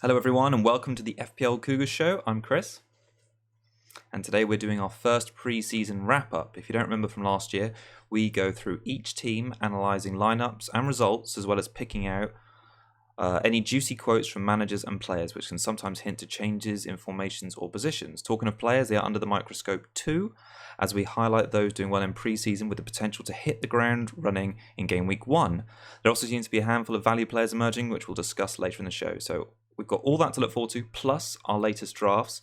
Hello everyone and welcome to the FPL Cougars show. I'm Chris. And today we're doing our first pre-season wrap-up. If you don't remember from last year, we go through each team, analysing lineups and results, as well as picking out any juicy quotes from managers and players, which can sometimes hint to changes in formations or positions. Talking of players, they are under the microscope too, as we highlight those doing well in pre-season with the potential to hit the ground running in game week 1. There also seems to be a handful of value players emerging, which we'll discuss later in the show. So we've got all that to look forward to, plus our latest drafts.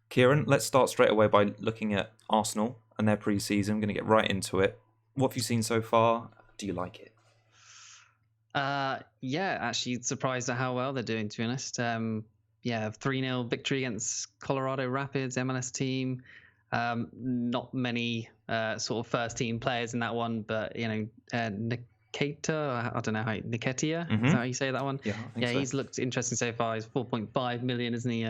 Kieran, let's start straight away by looking at Arsenal and their pre-season. I'm going to get right into it. What have you seen so far? Do you like it? Yeah, actually surprised at how well they're doing, to be honest. 3-0 victory against Colorado Rapids, MLS team. Not many sort of first team players in that one, but Niketa, I don't know how Niketia, is that how you say that one? Yeah, I think so. He's looked interesting so far. He's 4.5 million, isn't he?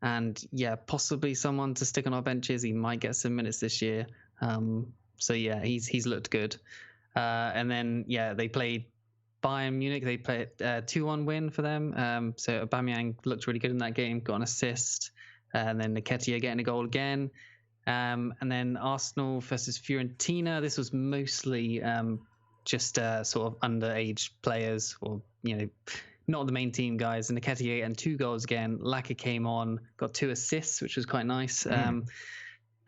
And possibly someone to stick on our benches. He might get some minutes this year. He's looked good. And then they played Bayern Munich. They played a 2-1 win for them. So Aubameyang looked really good in that game, got an assist, and then Nketiah getting a goal again. And then Arsenal versus Fiorentina. This was mostly just sort of underage players, or not the main team guys. And Nketiah getting 2 goals again. Laka came on, got 2 assists, which was quite nice.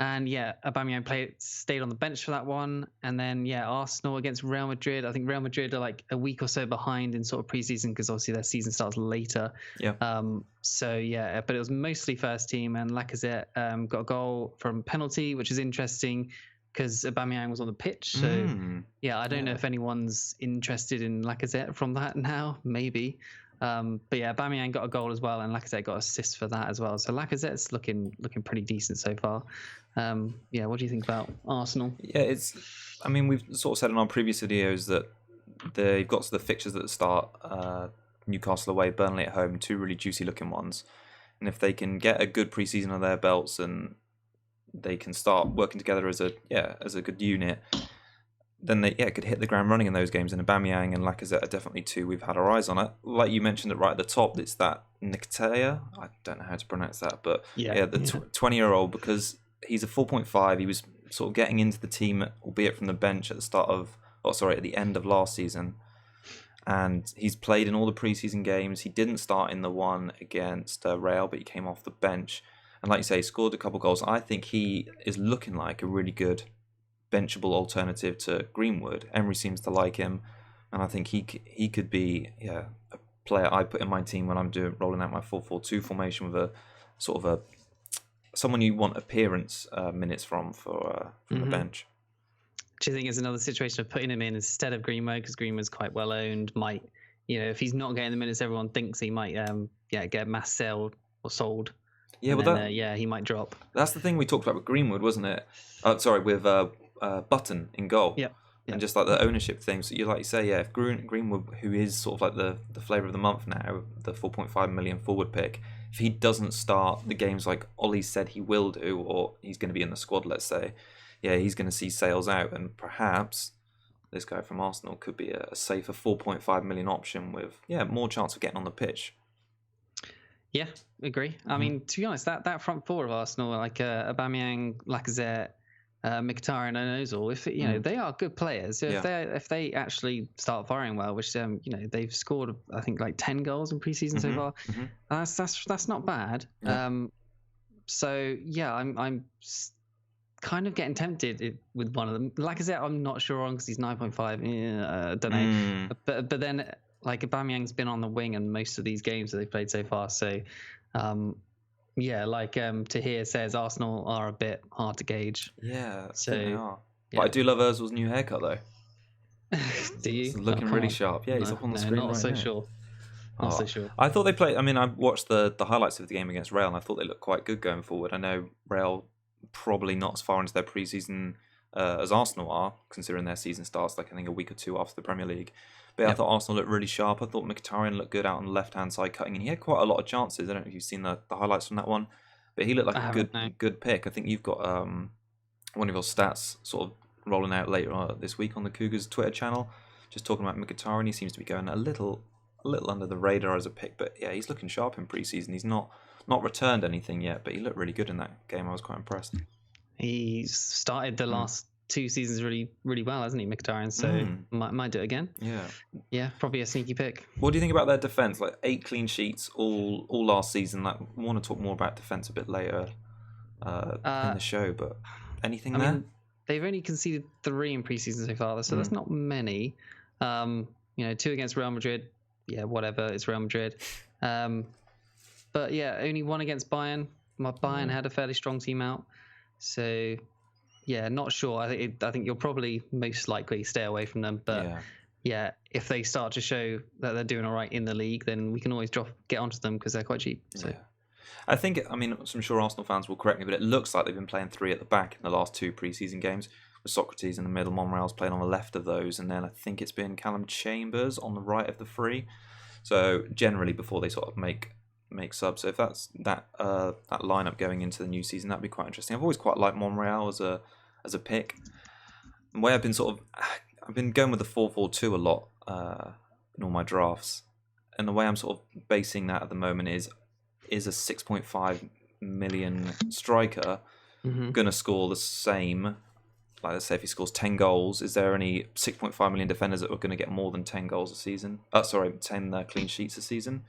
Aubameyang stayed on the bench for that one. And then Arsenal against Real Madrid. I think Real Madrid are like a week or so behind in sort of preseason because obviously their season starts later. But it was mostly first team, and Lacazette got a goal from penalty, which is interesting because Aubameyang was on the pitch. So I don't know if anyone's interested in Lacazette from that now, maybe. Aubameyang got a goal as well, and Lacazette got assists for that as well. So Lacazette's looking pretty decent so far. What do you think about Arsenal? Yeah, we've sort of said in our previous videos that they've got to the fixtures at the start. Newcastle away, Burnley at home, 2 really juicy looking ones. And if they can get a good preseason on their belts and they can start working together as a good unit, then they could hit the ground running in those games. And Aubameyang and Lacazette are definitely 2 we've had our eyes on it. Like you mentioned it right at the top, it's that Nketiah. I don't know how to pronounce that, but the 20-year-old, because he's a 4.5. He was sort of getting into the team, albeit from the bench at the end of last season. And he's played in all the preseason games. He didn't start in the one against Real, but he came off the bench. And like you say, he scored a couple goals. I think he is looking like a really good benchable alternative to Greenwood. Emery seems to like him, and I think he could be a player I put in my team when I'm rolling out my 4-4-2 formation with a sort of someone you want appearance minutes from the bench. Do you think it's another situation of putting him in instead of Greenwood, because Greenwood's quite well owned? Might if he's not getting the minutes everyone thinks he might get mass sold or sold. He might drop. That's the thing we talked about with Greenwood, wasn't it? With Button in goal. Yeah. And just like the ownership thing. So you say, if Greenwood, who is sort of like the flavour of the month now, the 4.5 million forward pick, if he doesn't start the games like Ollie said he will do, or he's going to be in the squad, let's say, he's going to see sales out, and perhaps this guy from Arsenal could be a safer 4.5 million option with more chance of getting on the pitch. Yeah, agree. I mean, to be honest, that front four of Arsenal, like Aubameyang, Lacazette, Mkhitaryan and Ozil, if they are good players, so if they actually start firing well, which they've scored I think like 10 goals in preseason so far, that's not bad. I'm kind of getting tempted with one of them. Lacazette, I'm not sure on because he's 9.5. I don't know, but then like Aubameyang's been on the wing in most of these games that they've played so far, so. Tahir says Arsenal are a bit hard to gauge. Yeah, so they are. But I do love Ozil's new haircut though. Do you? It's looking really sharp. Yeah, he's up on the screen. Not so sure. Not so sure. I thought they played. I mean, I watched the highlights of the game against Real, and I thought they looked quite good going forward. I know Real probably not as far into their pre-season as Arsenal are, considering their season starts like I think a week or 2 after the Premier League. But I thought Arsenal looked really sharp. I thought Mkhitaryan looked good out on the left-hand side cutting, and he had quite a lot of chances. I don't know if you've seen the highlights from that one, but he looked like a good pick. I think you've got one of your stats sort of rolling out later this week on the Cougars Twitter channel, just talking about Mkhitaryan. He seems to be going a little a little under the radar as a pick, but yeah, he's looking sharp in pre-season. He's not returned anything yet, but he looked really good in that game. I was quite impressed. He's started the last 2 seasons really, really well, hasn't he, Mkhitaryan? So might do it again. Yeah, probably a sneaky pick. What do you think about their defence? Like 8 clean sheets all last season. Like, I want to talk more about defence a bit later in the show, but anything there? Mean, they've only conceded 3 in pre-season so far, so that's not many. 2 against Real Madrid. Yeah, whatever. It's Real Madrid. But yeah, only 1 against Bayern. Bayern had a fairly strong team out. So, yeah, not sure. I think you'll probably most likely stay away from them. But yeah, if they start to show that they're doing all right in the league, then we can always get onto them because they're quite cheap. So. Yeah. I think, I'm sure Arsenal fans will correct me, but it looks like they've been playing 3 at the back in the last 2 pre-season games, with Socrates in the middle, Monreal's playing on the left of those, and then I think it's been Callum Chambers on the right of the 3. So generally before they sort of make subs. So if that's that lineup going into the new season, that'd be quite interesting. I've always quite liked Monreal as a pick. The way I've been going with the 4-4-2 a lot in all my drafts, and the way I'm sort of basing that at the moment is a 6.5 million striker going to score the same? Like, let's say if he scores 10 goals, is there any 6.5 million defenders that are going to get more than 10 goals a season? 10 clean sheets a season.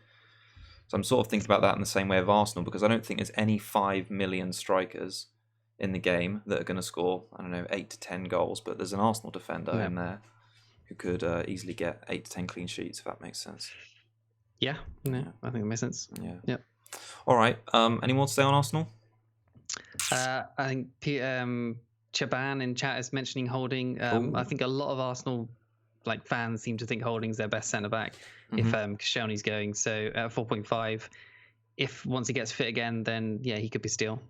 So I'm sort of thinking about that in the same way of Arsenal, because I don't think there's any 5 million strikers in the game that are going to score, 8 to 10 goals. But there's an Arsenal defender in there who could easily get 8 to 10 clean sheets, if that makes sense. Yeah, I think it makes sense. Yeah. All right. Any more to say on Arsenal? I think Chaban in chat is mentioning Holding. I think a lot of Arsenal fans seem to think Holding's their best centre back if Koscielny's going. So at 4.5, if once he gets fit again, then yeah, he could be steal.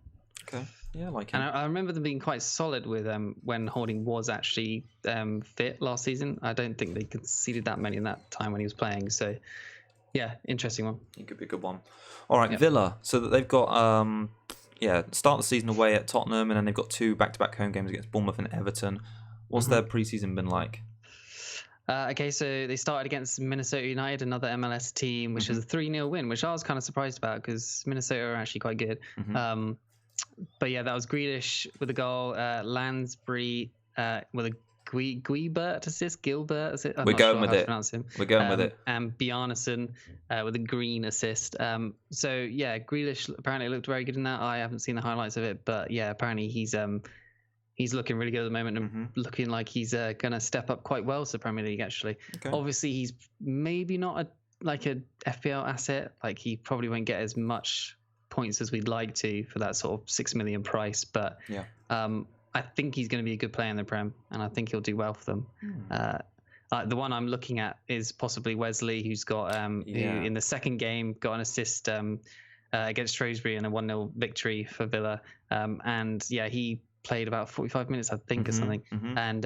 Okay. Yeah, I like him. And I remember them being quite solid with when Holding was actually fit last season. I don't think they conceded that many in that time when he was playing. So yeah, interesting one. He could be a good one. All right, Villa. So that they've got start the season away at Tottenham, and then they've got 2 back-to-back home games against Bournemouth and Everton. What's their pre-season been like? Okay, so they started against Minnesota United, another MLS team, which is a 3-0 win, which I was kind of surprised about because Minnesota are actually quite good. But yeah, that was Grealish with a goal, Lansbury with a Gilbert assist. We're going with it. We're going with it. And Bjarnason with a green assist. So yeah, Grealish apparently looked very good in that. I haven't seen the highlights of it, but yeah, apparently he's looking really good at the moment and looking like he's going to step up quite well to the Premier League, actually. Okay. Obviously, he's maybe not a FPL asset. Like, he probably won't get as much points as we'd like to for that sort of 6 million price. But I think he's going to be a good player in the Prem, and I think he'll do well for them. The one I'm looking at is possibly Wesley, who's got who in the second game got an assist against Shrewsbury in a 1-0 victory for Villa. And yeah, he played about 45 minutes, I think, or something. And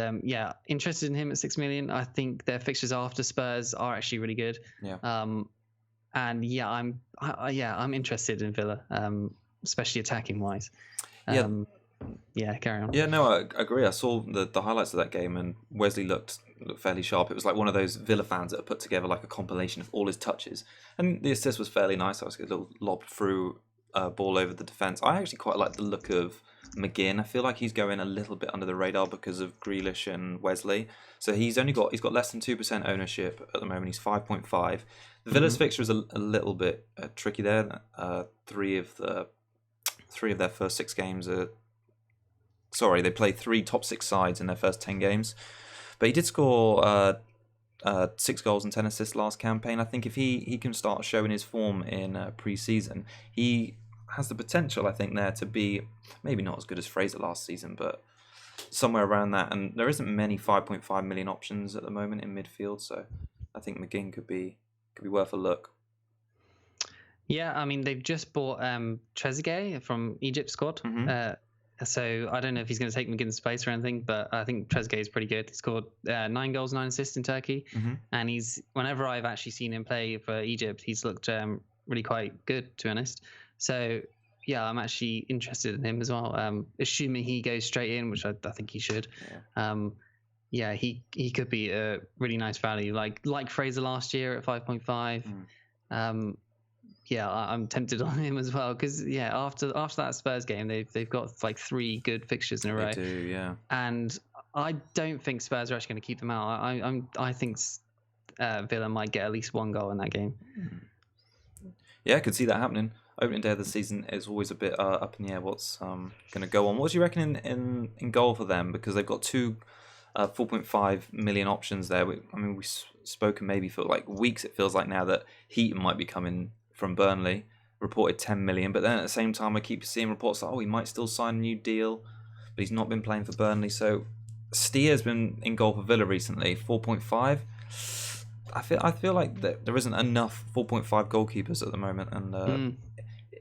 interested in him at 6 million. I think their fixtures after Spurs are actually really good. And yeah, I'm interested in Villa, especially attacking wise. Carry on. Yeah, no, I agree. I saw the highlights of that game, and Wesley looked fairly sharp. It was like one of those Villa fans that have put together like a compilation of all his touches, and the assist was fairly nice. I was a little lob through ball over the defence. I actually quite like the look of McGinn. I feel like he's going a little bit under the radar because of Grealish and Wesley. So he's got less than 2% ownership at the moment. He's 5.5. The Villa's fixture is a little bit tricky there. 3 of their first 6 games are. Sorry, they play 3 top 6 sides in their first 10 games. But he did score 6 goals and 10 assists last campaign. I think if he can start showing his form in pre-season, he has the potential, I think, there to be maybe not as good as Fraser last season, but somewhere around that. And there isn't many 5.5 million options at the moment in midfield, so I think McGinn could be worth a look. Yeah, I mean, they've just bought Trezeguet from Egypt squad. So I don't know if he's going to take McGinn's place or anything, but I think Trezeguet is pretty good. He scored 9 goals, 9 assists in Turkey, and whenever I've actually seen him play for Egypt, he's looked really quite good, to be honest. So yeah, I'm actually interested in him as well. Assuming he goes straight in, which I think he should. yeah, he could be a really nice value, like Fraser last year at 5.5. Yeah, I'm tempted on him as well because after that Spurs game, they've got like 3 good fixtures in a row. They do, yeah. And I don't think Spurs are actually going to keep them out. I think Villa might get at least 1 goal in that game. Yeah, I could see that happening. Opening day of the season is always a bit up in the air what's going to go on. What do you reckon in goal for them? Because they've got 2 4.5 million options there. We've spoken maybe for like weeks, it feels like now, that Heaton might be coming from Burnley, reported 10 million. But then at the same time, I keep seeing reports like, he might still sign a new deal, but he's not been playing for Burnley. So Stier's been in goal for Villa recently, 4.5. I feel like there isn't enough 4.5 goalkeepers at the moment, and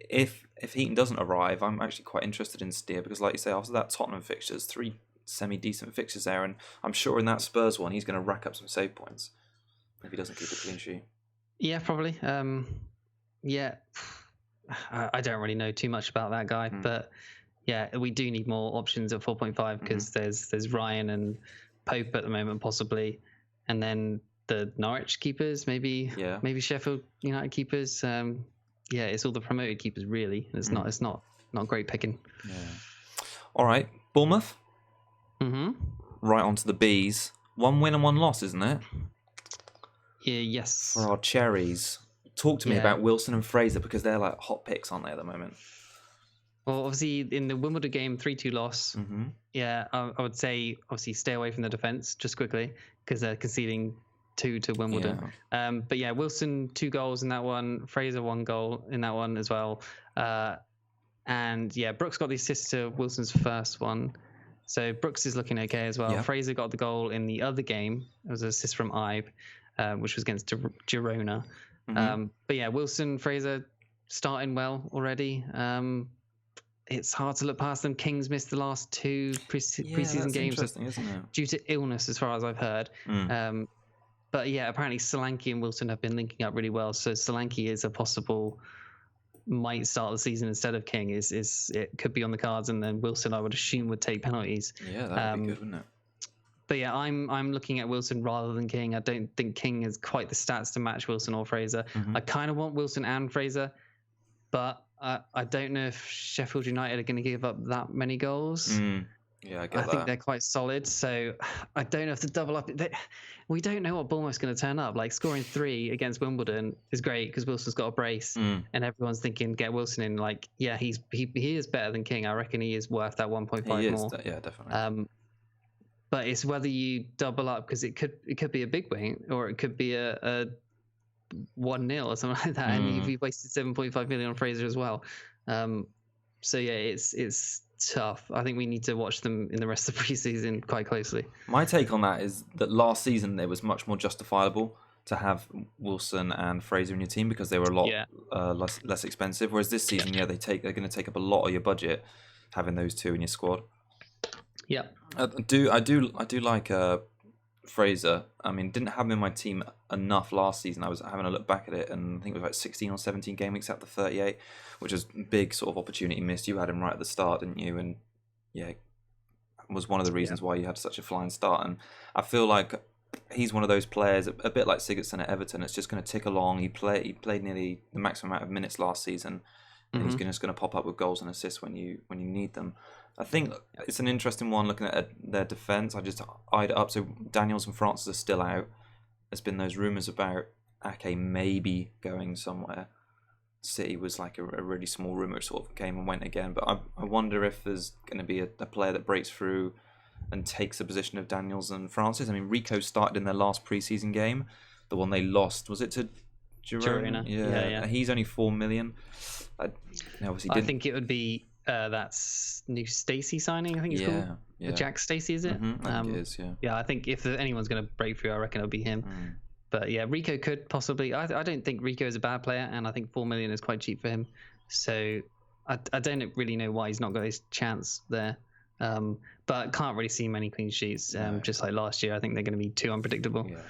if Heaton doesn't arrive, I'm actually quite interested in Stier because, like you say, after that Tottenham fixtures, 3 semi-decent fixtures there, and I'm sure in that Spurs one he's going to rack up some save points if he doesn't keep a clean sheet. Yeah, probably. Yeah, I don't really know too much about that guy, but yeah, we do need more options at 4.5 because there's Ryan and Pope at the moment possibly, and then the Norwich keepers, maybe Sheffield United keepers. Yeah, it's all the promoted keepers really. It's not great picking. Yeah. All right, Bournemouth. Right onto the Bees. 1 win and 1 loss, isn't it? Yeah. Yes. For our cherries. Talk to me about Wilson and Fraser because they're like hot picks, aren't they, at the moment? Well, obviously in the Wimbledon game, 3-2 loss. Yeah, I would say obviously stay away from the defense just quickly because they're conceding 2 to Wimbledon. Yeah. But yeah, Wilson 2 goals in that one. Fraser 1 goal in that one as well. And yeah, Brooks got the assist to Wilson's first one. So Brooks is looking okay as well. Yeah. Fraser got the goal in the other game. It was an assist from Ibe, which was against Girona. But yeah, Wilson, Fraser starting well already. It's hard to look past them. King's missed the last 2 preseason games interesting, isn't it? Due to illness, as far as I've heard. But yeah, apparently Solanke and Wilson have been linking up really well. So Solanke is a possible might start the season instead of King. It could be on the cards, and then Wilson, I would assume, would take penalties. Yeah, that would be good, wouldn't it? But yeah, I'm looking at Wilson rather than King. I don't think King has quite the stats to match Wilson or Fraser. I kind of want Wilson and Fraser, but I don't know if Sheffield United are going to give up that many goals. Yeah, I think they're quite solid, so I don't know if to double up. We don't know what Bournemouth's going to turn up. Like scoring 3 against Wimbledon is great because Wilson's got a brace, and everyone's thinking get Wilson in. Like, yeah, he is better than King. I reckon he is worth that 1.5 more. Yeah, definitely. But it's whether you double up because it could be a big win or it could be a 1-0 or something like that, and you've wasted 7.5 million on Fraser as well. So yeah, it's tough. I think we need to watch them in the rest of the preseason quite closely. My take on that is that last season it was much more justifiable to have Wilson and Fraser in your team because they were a lot less expensive. Whereas this season, they're going to take up a lot of your budget having those 2 in your squad. Yeah, I do like Fraser. I mean, didn't have him in my team enough last season. I was having a look back at it, and I think it was like 16 or 17 game weeks out the 38, which is big sort of opportunity missed. You had him right at the start, didn't you? And yeah, was one of the reasons why you had such a flying start. And I feel like he's one of those players, a bit like Sigurdsson at Everton. It's just going to tick along. He played nearly the maximum amount of minutes last season, and he's just going to pop up with goals and assists when you need them. I think it's an interesting one looking at their defence. I just eyed it up. So Daniels and Francis are still out. There's been those rumours about Ake maybe going somewhere. City was like a really small rumour. It sort of came and went again. But I wonder if there's going to be a player that breaks through and takes the position of Daniels and Francis. I mean, Rico started in their last pre-season game. The one they lost, was it to Girona? Yeah. He's only 4 million. I think it would be... that's new Stacey signing, I think it's called. Yeah. Jack Stacey, is it? I think it is, yeah. Yeah, I think if anyone's going to break through, I reckon it'll be him. But yeah, Rico could possibly. I don't think Rico is a bad player, and I think 4 million is quite cheap for him. So I don't really know why he's not got his chance there. But can't really see many clean sheets. Just like last year, I think they're going to be too unpredictable. Yeah.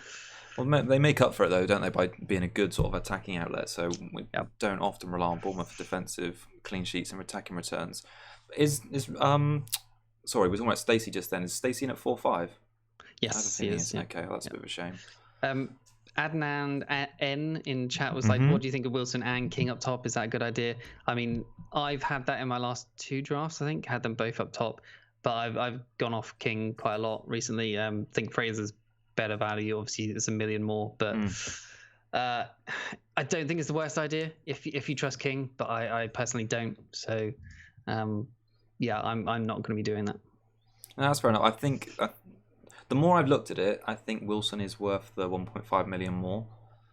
Well, they make up for it though, don't they, by being a good sort of attacking outlet. So we don't often rely on Bournemouth for defensive clean sheets and attacking returns. Sorry, we're talking about Stacey just then. Is Stacey in at 4-5? Yes, he is. Yeah. Okay, well, that's a bit of a shame. Adnan N in chat was like, what do you think of Wilson and King up top? Is that a good idea? I mean, I've had that in my last 2 drafts, I think, had them both up top, but I've gone off King quite a lot recently. I think Fraser's better value. Obviously, it's $1 million more, but I don't think it's the worst idea if you trust King, but I personally don't. So, yeah, I'm not going to be doing that. No, that's fair enough. I think the more I've looked at it, I think Wilson is worth the 1.5 million more.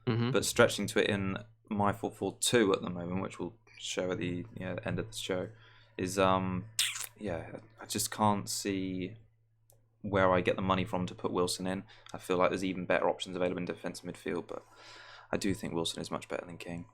But stretching to it in my 4-4-2 at the moment, which we'll show at the end of the show, is I just can't see where I get the money from to put Wilson in. I feel like there's even better options available in defensive midfield, but I do think Wilson is much better than King.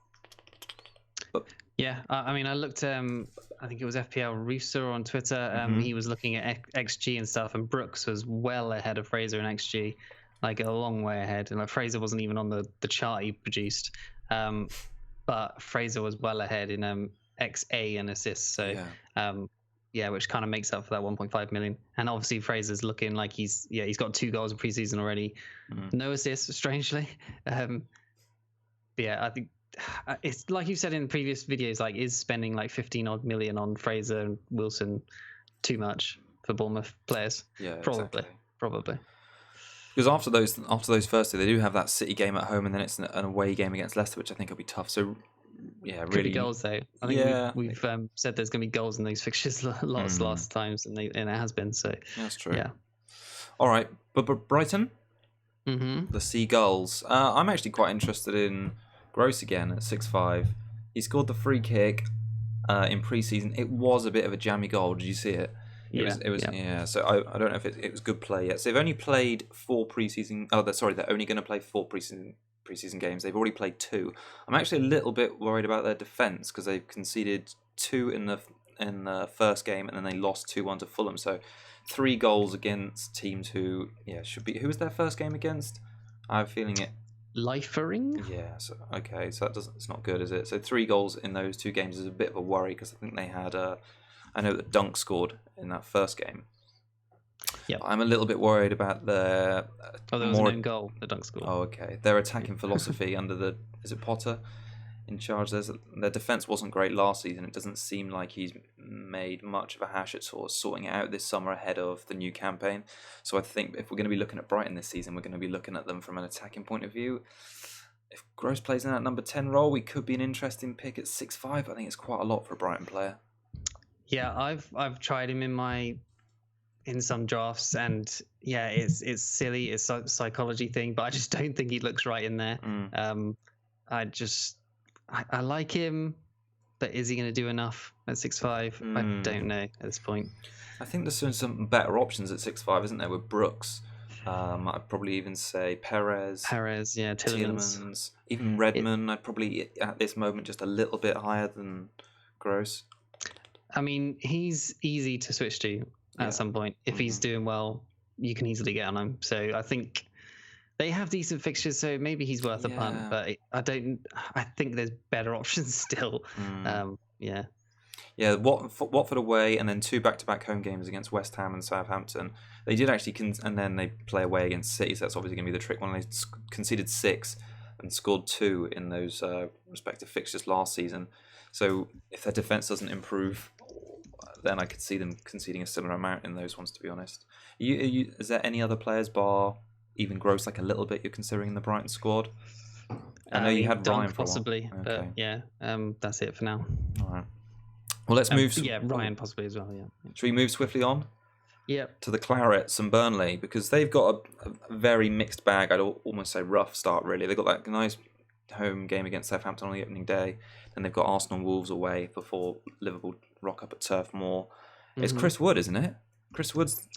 But yeah, I mean, I looked. I think it was FPL Rooster on Twitter. He was looking at XG and stuff, and Brooks was well ahead of Fraser in XG, like a long way ahead. And like Fraser wasn't even on the chart he produced, but Fraser was well ahead in XA and assists. So which kind of makes up for that 1.5 million. And obviously Fraser's looking like he's got 2 goals in preseason already, no assists, strangely. I think. It's like you said in previous videos, like, is spending like 15 odd million on Fraser and Wilson too much for Bournemouth players? Yeah, probably. Because after those first 2, they do have that City game at home, and then it's an away game against Leicester, which I think will be tough. So yeah, Could really be goals though. I think we've said there's going to be goals in those fixtures last times, and it has been. So that's true. Yeah. All right, but Brighton, the Seagulls. I'm actually quite interested in Gross again at 6'5". He scored the free kick in pre-season. It was a bit of a jammy goal. Did you see it? It was. So I don't know if it was good play yet. So they've only played 4 pre-season. They're only going to play 4 pre-season games. They've already played 2. I'm actually a little bit worried about their defence because they've conceded 2 in the first game, and then they lost 2-1 to Fulham. So 3 goals against teams who should be. Who was their first game against? I have a feeling it. Liefering? Yeah, so it's not good, is it? So 3 goals in those 2 games is a bit of a worry because I think they had I know that Dunk scored in that first game. Yeah, I'm a little bit worried about their. There was an own goal. The Dunk scored. Oh, okay. Their attacking philosophy under is it Potter in charge? Their defense wasn't great last season. It doesn't seem like he's made much of a hash at sort of sorting it out this summer ahead of the new campaign. So I think if we're going to be looking at Brighton this season, we're going to be looking at them from an attacking point of view. If Gross plays in that number 10 role, we could be an interesting pick at 6'5". I think it's quite a lot for a Brighton player. Yeah, I've tried him in some drafts, and it's silly. It's a psychology thing, but I just don't think he looks right in there. I like him, but is he going to do enough at 6'5"? I don't know at this point. I think there's some better options at 6'5", isn't there? With Brooks, I'd probably even say Perez, Tielemans, even Redmond. I'd probably at this moment just a little bit higher than Gross. I mean, he's easy to switch to at some point. If he's doing well, you can easily get on him. So I think they have decent fixtures, so maybe he's worth a punt. But I think there's better options still. Watford away, and then 2 back-to-back home games against West Ham and Southampton. They did actually, and then they play away against City. So that's obviously going to be the trick one. They conceded 6 and scored 2 in those respective fixtures last season. So if their defence doesn't improve, then I could see them conceding a similar amount in those ones, to be honest. Is there any other players, bar even Gross, like a little bit, you're considering in the Brighton squad? I know you had Ryan for possibly, a while. Okay. but that's it for now. All right. Well, let's move. Ryan possibly as well. Yeah. Should we move swiftly on? Yep. To the Clarets and Burnley, because they've got a very mixed bag. I'd almost say rough start, really. They've got that nice home game against Southampton on the opening day. Then they've got Arsenal and Wolves away before Liverpool rock up at Turf Moor. It's Chris Wood, isn't it? Chris Wood's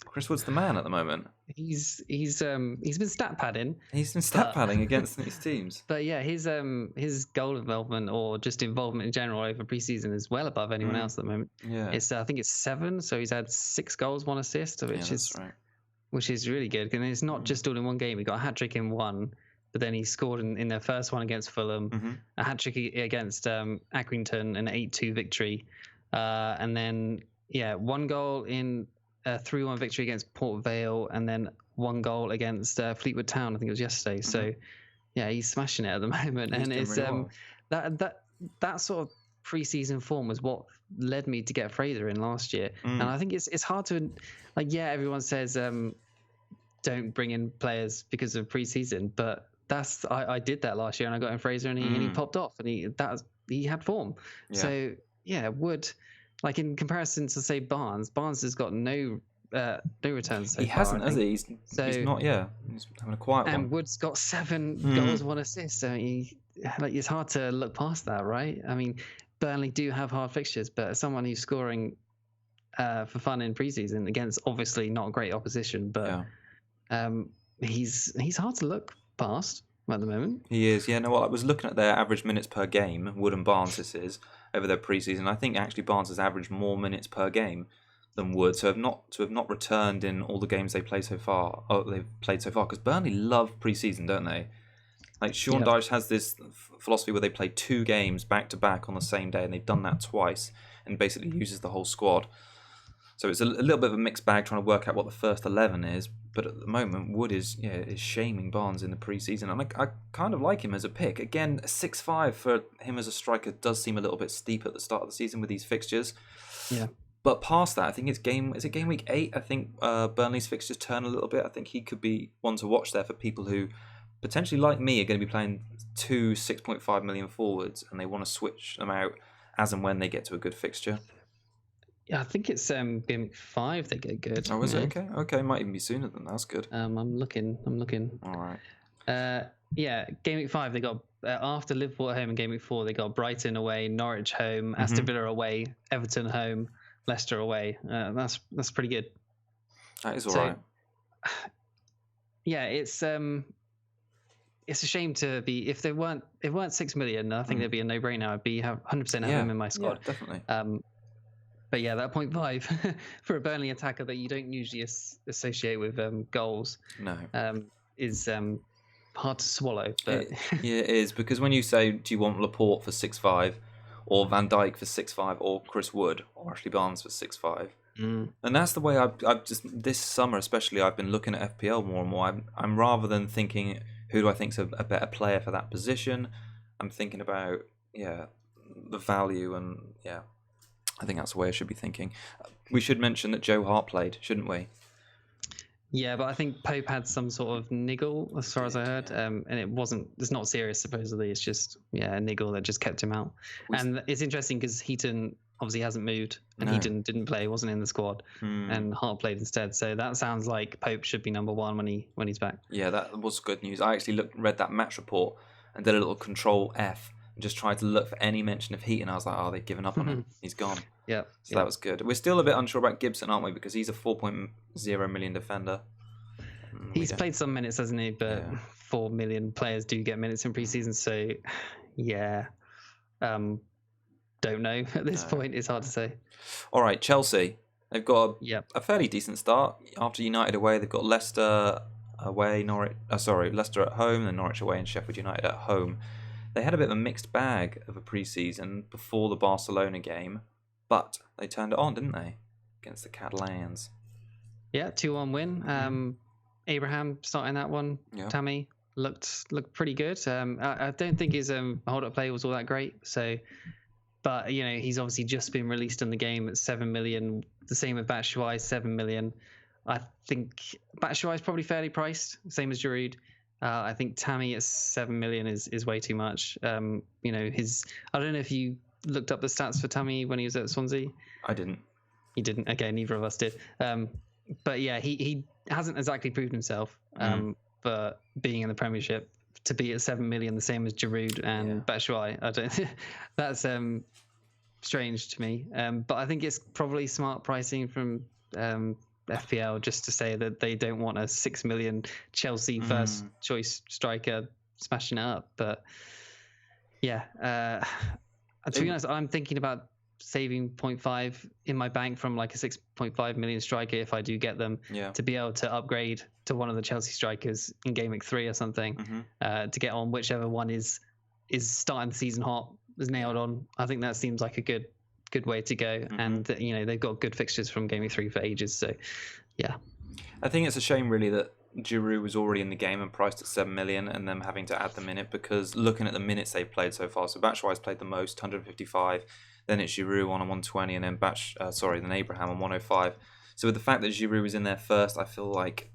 the man at the moment. He's been stat padding. He's been stat padding against these teams. But yeah, his goal involvement or just involvement in general over preseason is well above anyone else at the moment. Yeah, I think it's 7. So he's had 6 goals, 1 assist, which is really good. And it's not just all in one game. He got a hat trick in 1, but then he scored in their first one against Fulham, a hat trick against Accrington, an 8-2 victory, and then 1 goal in a 3-1 victory against Port Vale, and then 1 goal against Fleetwood Town. I think it was yesterday. So yeah, he's smashing it at the moment, He's and doing it's really well. that sort of pre-season form was what led me to get Fraser in last year. And I think it's hard to, like, yeah, everyone says don't bring in players because of pre-season, but I did that last year, and I got in Fraser, and he popped off, and he had form. Yeah. So yeah, Wood, like in comparison to say Barnes has got no returns so he far. hasn't, has he? He's not. Yeah, he's having a quiet one. And Wood's got 7 goals, 1 assist. So it's hard to look past that, right? I mean, Burnley do have hard fixtures, but as someone who's scoring for fun in preseason against obviously not great opposition, but he's hard to look past at the moment. He is. Yeah. No. Well, I was looking at their average minutes per game. Wood and Barnes, this is over their preseason. I think actually Barnes has averaged more minutes per game than Wood, so have not returned in all the games they play so far. They've played so far, because Burnley love pre-season, don't they? Like Sean Dyche has this philosophy where they play 2 games back to back on the same day, and they've done that twice, and basically uses the whole squad. So it's a little bit of a mixed bag trying to work out what the first 11 is. But at the moment, Wood is shaming Barnes in the pre-season, and I kind of like him as a pick. Again, 6'5" for him as a striker does seem a little bit steep at the start of the season with these fixtures. Yeah. But past that, I think it's game week 8. I think Burnley's fixtures turn a little bit. I think he could be one to watch there for people who potentially, like me, are going to be playing 2 6.5 million forwards, and they want to switch them out as and when they get to a good fixture. Yeah, I think it's game week 5 they get good. Oh, is it? Okay, might even be sooner than that. That's good. I'm looking. All right. Yeah, game week 5 they got after Liverpool at home, and game week 4 they got Brighton away, Norwich home, Aston Villa away, Everton home, Leicester away. That's pretty good. That is all right. Yeah, it's a shame to be, if they weren't 6 million, I think they'd be a no-brainer. I'd be 100% have them in my squad. Yeah, definitely. But yeah, that 0.5 for a Burnley attacker that you don't usually associate with goals, is hard to swallow. But it is, because when you say, do you want Laporte for 6'5", or Van Dijk for 6'5", or Chris Wood, or Ashley Barnes for 6'5", and that's the way I've just, this summer especially, I've been looking at FPL more and more. I'm rather than thinking who do I think's a better player for that position, I'm thinking about the value, and I think that's the way I should be thinking. We should mention that Joe Hart played, shouldn't we? Yeah, but I think Pope had some sort of niggle, as far as I heard, and it's not serious, supposedly. It's just, a niggle that just kept him out. And it's interesting because Heaton obviously hasn't moved, and Heaton didn't play, wasn't in the squad, and Hart played instead. So that sounds like Pope should be number 1 when he's back. Yeah, that was good news. I actually read that match report and did a little Control F and just tried to look for any mention of Heaton. I was like, they've given up on him. He's gone. Yeah. So that was good. We're still a bit unsure about Gibson, aren't we? Because he's a 4.0 million defender. He's played some minutes, hasn't he? But 4 million players do get minutes in preseason. So, don't know at this point. It's hard to say. All right, Chelsea. They've got a fairly decent start. After United away, they've got Leicester away, Leicester at home, then Norwich away, and Sheffield United at home. They had a bit of a mixed bag of a pre-season before the Barcelona game, but they turned it on, didn't they, against the Catalans? Yeah, 2-1 win. Abraham starting that one. Yeah. Tammy looked pretty good. I don't think his hold-up play was all that great. So, but he's obviously just been released in the game at 7 million. The same with Batshuayi, 7 million. I think Batshuayi is probably fairly priced, same as Giroud. I think Tammy at 7 million is way too much. I don't know if you looked up the stats for Tammy when he was at Swansea. I didn't. You didn't? Okay, neither of us did. But yeah, he hasn't exactly proved himself. But being in the Premiership, to be at 7 million, the same as Giroud and Batshuayi, I don't. That's strange to me. But I think it's probably smart pricing from FPL just to say that they don't want a 6 million Chelsea first choice striker smashing it up. But to be honest, I'm thinking about saving 0.5 in my bank from like a 6.5 million striker if I do get them, to be able to upgrade to one of the Chelsea strikers in game week 3 or something, to get on whichever one is starting the season hot, is nailed on. I think that seems like a good good way to go. And they've got good fixtures from Game Week 3 for ages. So yeah, I think it's a shame really that Giroud was already in the game and priced at 7 million, and them having to add them in it, because looking at the minutes they've played so far, so Batshuayi's played the most, 155, then it's Giroud on 120, and then then Abraham on 105. So with the fact that Giroud was in there first, I feel like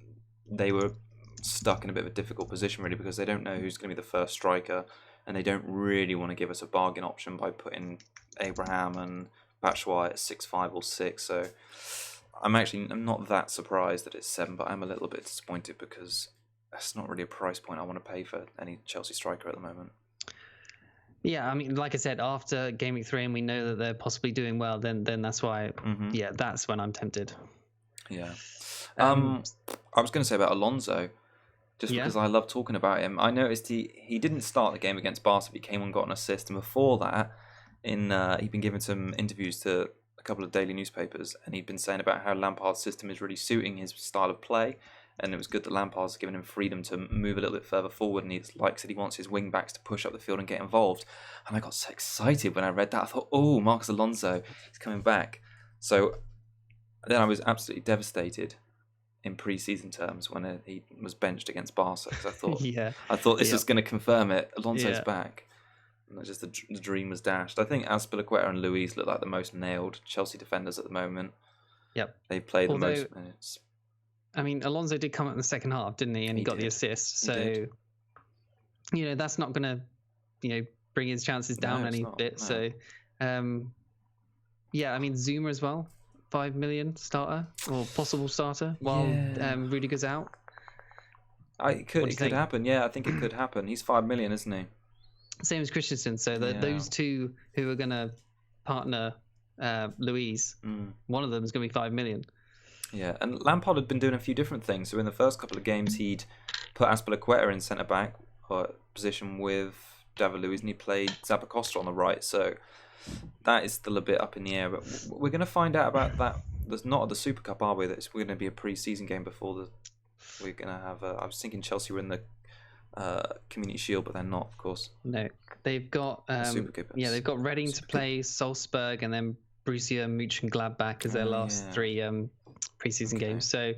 they were stuck in a bit of a difficult position really, because they don't know who's going to be the first striker, and they don't really want to give us a bargain option by putting Abraham and Batshuayi at 6.5 or 6. So I'm not that surprised that it's 7, but I'm a little bit disappointed because that's not really a price point I want to pay for any Chelsea striker at the moment. Yeah, I mean, like I said, after Game Week 3 and we know that they're possibly doing well, then that's why, that's when I'm tempted. Yeah. I was going to say about Alonso, just because I love talking about him. I noticed he didn't start the game against Barca, but he came and got an assist, and before that, he'd been giving some interviews to a couple of daily newspapers, and he'd been saying about how Lampard's system is really suiting his style of play, and it was good that Lampard's given him freedom to move a little bit further forward, and he likes that he wants his wing backs to push up the field and get involved. And I got so excited when I read that. I thought, oh, Marcos Alonso, he's coming back. So then I was absolutely devastated in pre-season terms when he was benched against Barca, because I thought this is going to confirm it. Alonso's back. And just the dream was dashed. I think Azpilicueta and Luiz look like the most nailed Chelsea defenders at the moment. Yep. They played the most minutes. I mean, Alonso did come up in the second half, didn't he? And he got the assist. So, that's not going to, bring his chances down any bit. No. So, I mean, Zuma as well, 5 million starter or possible starter while Rudiger's out. It could happen. Yeah, I think it could happen. He's 5 million, isn't he? Same as Christensen. So those two who are going to partner Luiz, one of them is going to be 5 million. Yeah, and Lampard had been doing a few different things. So in the first couple of games, he'd put Azpilicueta in centre back position with David Luiz, and he played Zappacosta on the right. So that is still a bit up in the air. But we're going to find out about that. There's not at the Super Cup, are we? We're going to be a pre-season game before we're going to have. I was thinking Chelsea were in the Community Shield, but they're not, of course. No, they've got they've got Reading to play, Salzburg, and then Borussia Mönchengladbach as their last 3 pre-season games. So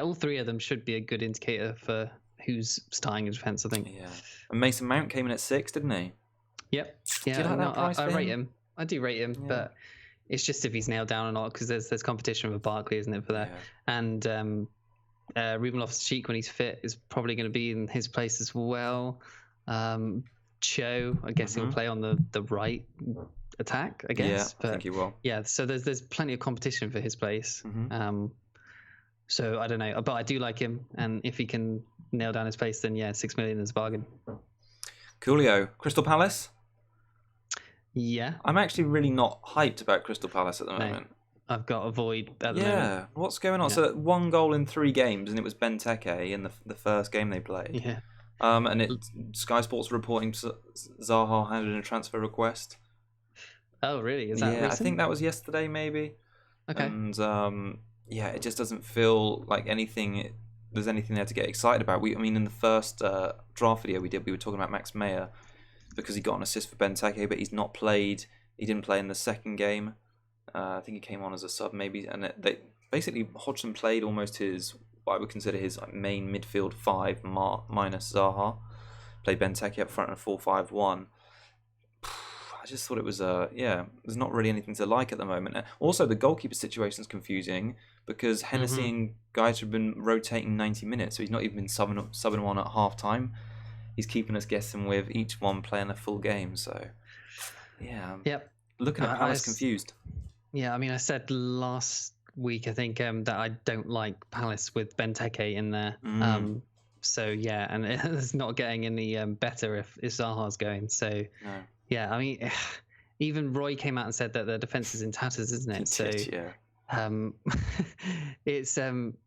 all 3 of them should be a good indicator for who's starting in defence, I think. Yeah, and Mason Mount came in at 6, didn't he? Yep. Yeah, do you like that price? I rate him. I do rate him, but it's just if he's nailed down or not, because there's competition with Barkley, isn't it, for that? And Ruben Loftus-Cheek, when he's fit, is probably going to be in his place as well. Cho, I guess he'll play on the right attack, I guess. Yeah, I think he will. Yeah, so there's plenty of competition for his place. So I don't know, but I do like him, and if he can nail down his place, then 6 million is a bargain. Coolio. Crystal Palace? Yeah. I'm actually really not hyped about Crystal Palace at the moment. I've got a void at the moment. Yeah, what's going on? So 1 goal in 3 games, and it was Benteke in the first game they played. Yeah. And Sky Sports reporting Zaha handed in a transfer request. Oh, really? Is that recent? I think that was yesterday, maybe. Okay. And it just doesn't feel like there's anything there to get excited about. In the first draft video we were talking about Max Meyer because he got an assist for Benteke, but he's not played. He didn't play in the second game. I think he came on as a sub, maybe. And Hodgson played almost what I would consider his main midfield 5 minus Zaha. Played Benteke up front in a 4-5-1. I just thought it was there's not really anything to like at the moment. Also, the goalkeeper situation is confusing because Hennessy and Gaeta have been rotating 90 minutes, so he's not even been subbing one at half time. He's keeping us guessing with each one playing a full game. So, looking at Palace confused. Yeah, I said last week, I think, that I don't like Palace with Benteke in there. So, and it's not getting any better if Zaha's going. So, no. Even Roy came out and said that their defence is in tatters, isn't it?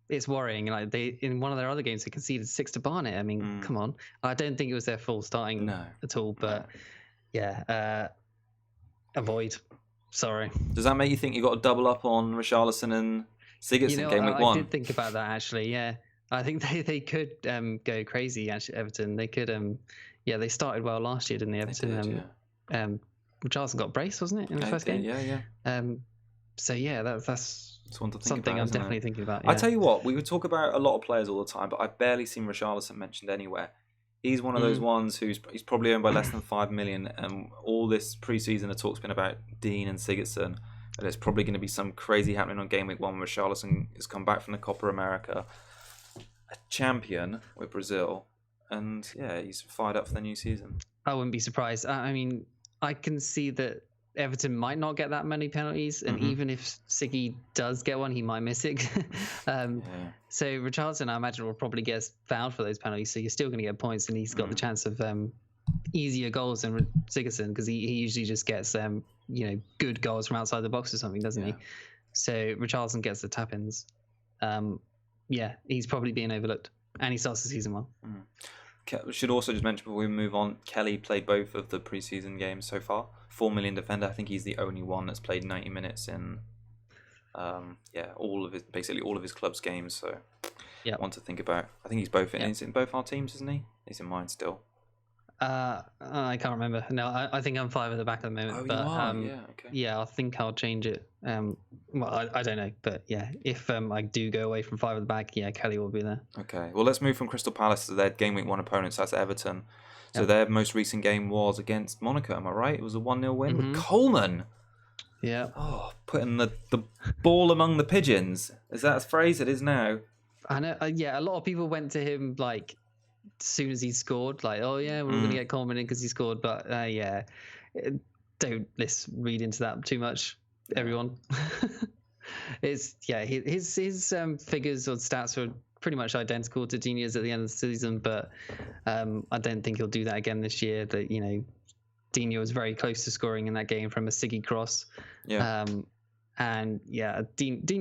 It's worrying. Like they in one of their other games, they conceded 6 to Barnet. Come on. I don't think it was their full starting at all. But avoid. Sorry. Does that make you think you got to double up on Richarlison and Sigurdsson game week 1? I did think about that actually. Yeah, I think they could go crazy. Actually, Everton. They could. They started well last year, didn't they? Everton. Richarlison got brace, wasn't it, in the first game? Yeah. So yeah, that's one to think something about, I'm isn't definitely it? thinking about. I Yeah. tell you what, we would talk about a lot of players all the time, but I've barely seen Richarlison mentioned anywhere. He's one of those ones he's probably owned by less than 5 million, and all this pre-season the talk's been about Dean and Sigurdsson, and there's probably going to be some crazy happening on game week 1 when Richarlison has come back from the Copa America, a champion with Brazil, and yeah, he's fired up for the new season. I wouldn't be surprised. I mean, I can see that Everton might not get that many penalties, and even if Siggy does get one, he might miss it. So Richarlison, I imagine, will probably get fouled for those penalties. So you're still going to get points, and he's got the chance of easier goals than Sigurdsson, because he usually just gets good goals from outside the box or something, doesn't he? So Richarlison gets the tap-ins. He's probably being overlooked, and he starts the season well. We should also just mention before we move on, Kelly played both of the preseason games so far. 4 million defender. I think he's the only one that's played 90 minutes in all of his club's games. So one to think about. I think he's both he's in both our teams, isn't he? He's in mine still. I can't remember. No, I think I'm 5 at the back at the moment. Oh, but, you are? Yeah, okay. Yeah, I think I'll change it. I don't know, but yeah, if I do go away from 5 at the back, Kelly will be there. Okay, well, let's move from Crystal Palace to their game week 1 opponents. That's Everton. So their most recent game was against Monaco. Am I right? It was a 1-0 win with Coleman. Yeah. Oh, putting the ball among the pigeons. Is that a phrase? It is now. I know. A lot of people went to him like as soon as he scored, like, oh yeah, we're going to get Coleman in because he scored. But let's read into that too much, everyone. His figures or stats are pretty much identical to Dini's at the end of the season, but I don't think he'll do that again this year. That Dini was very close to scoring in that game from a Siggy cross. Dini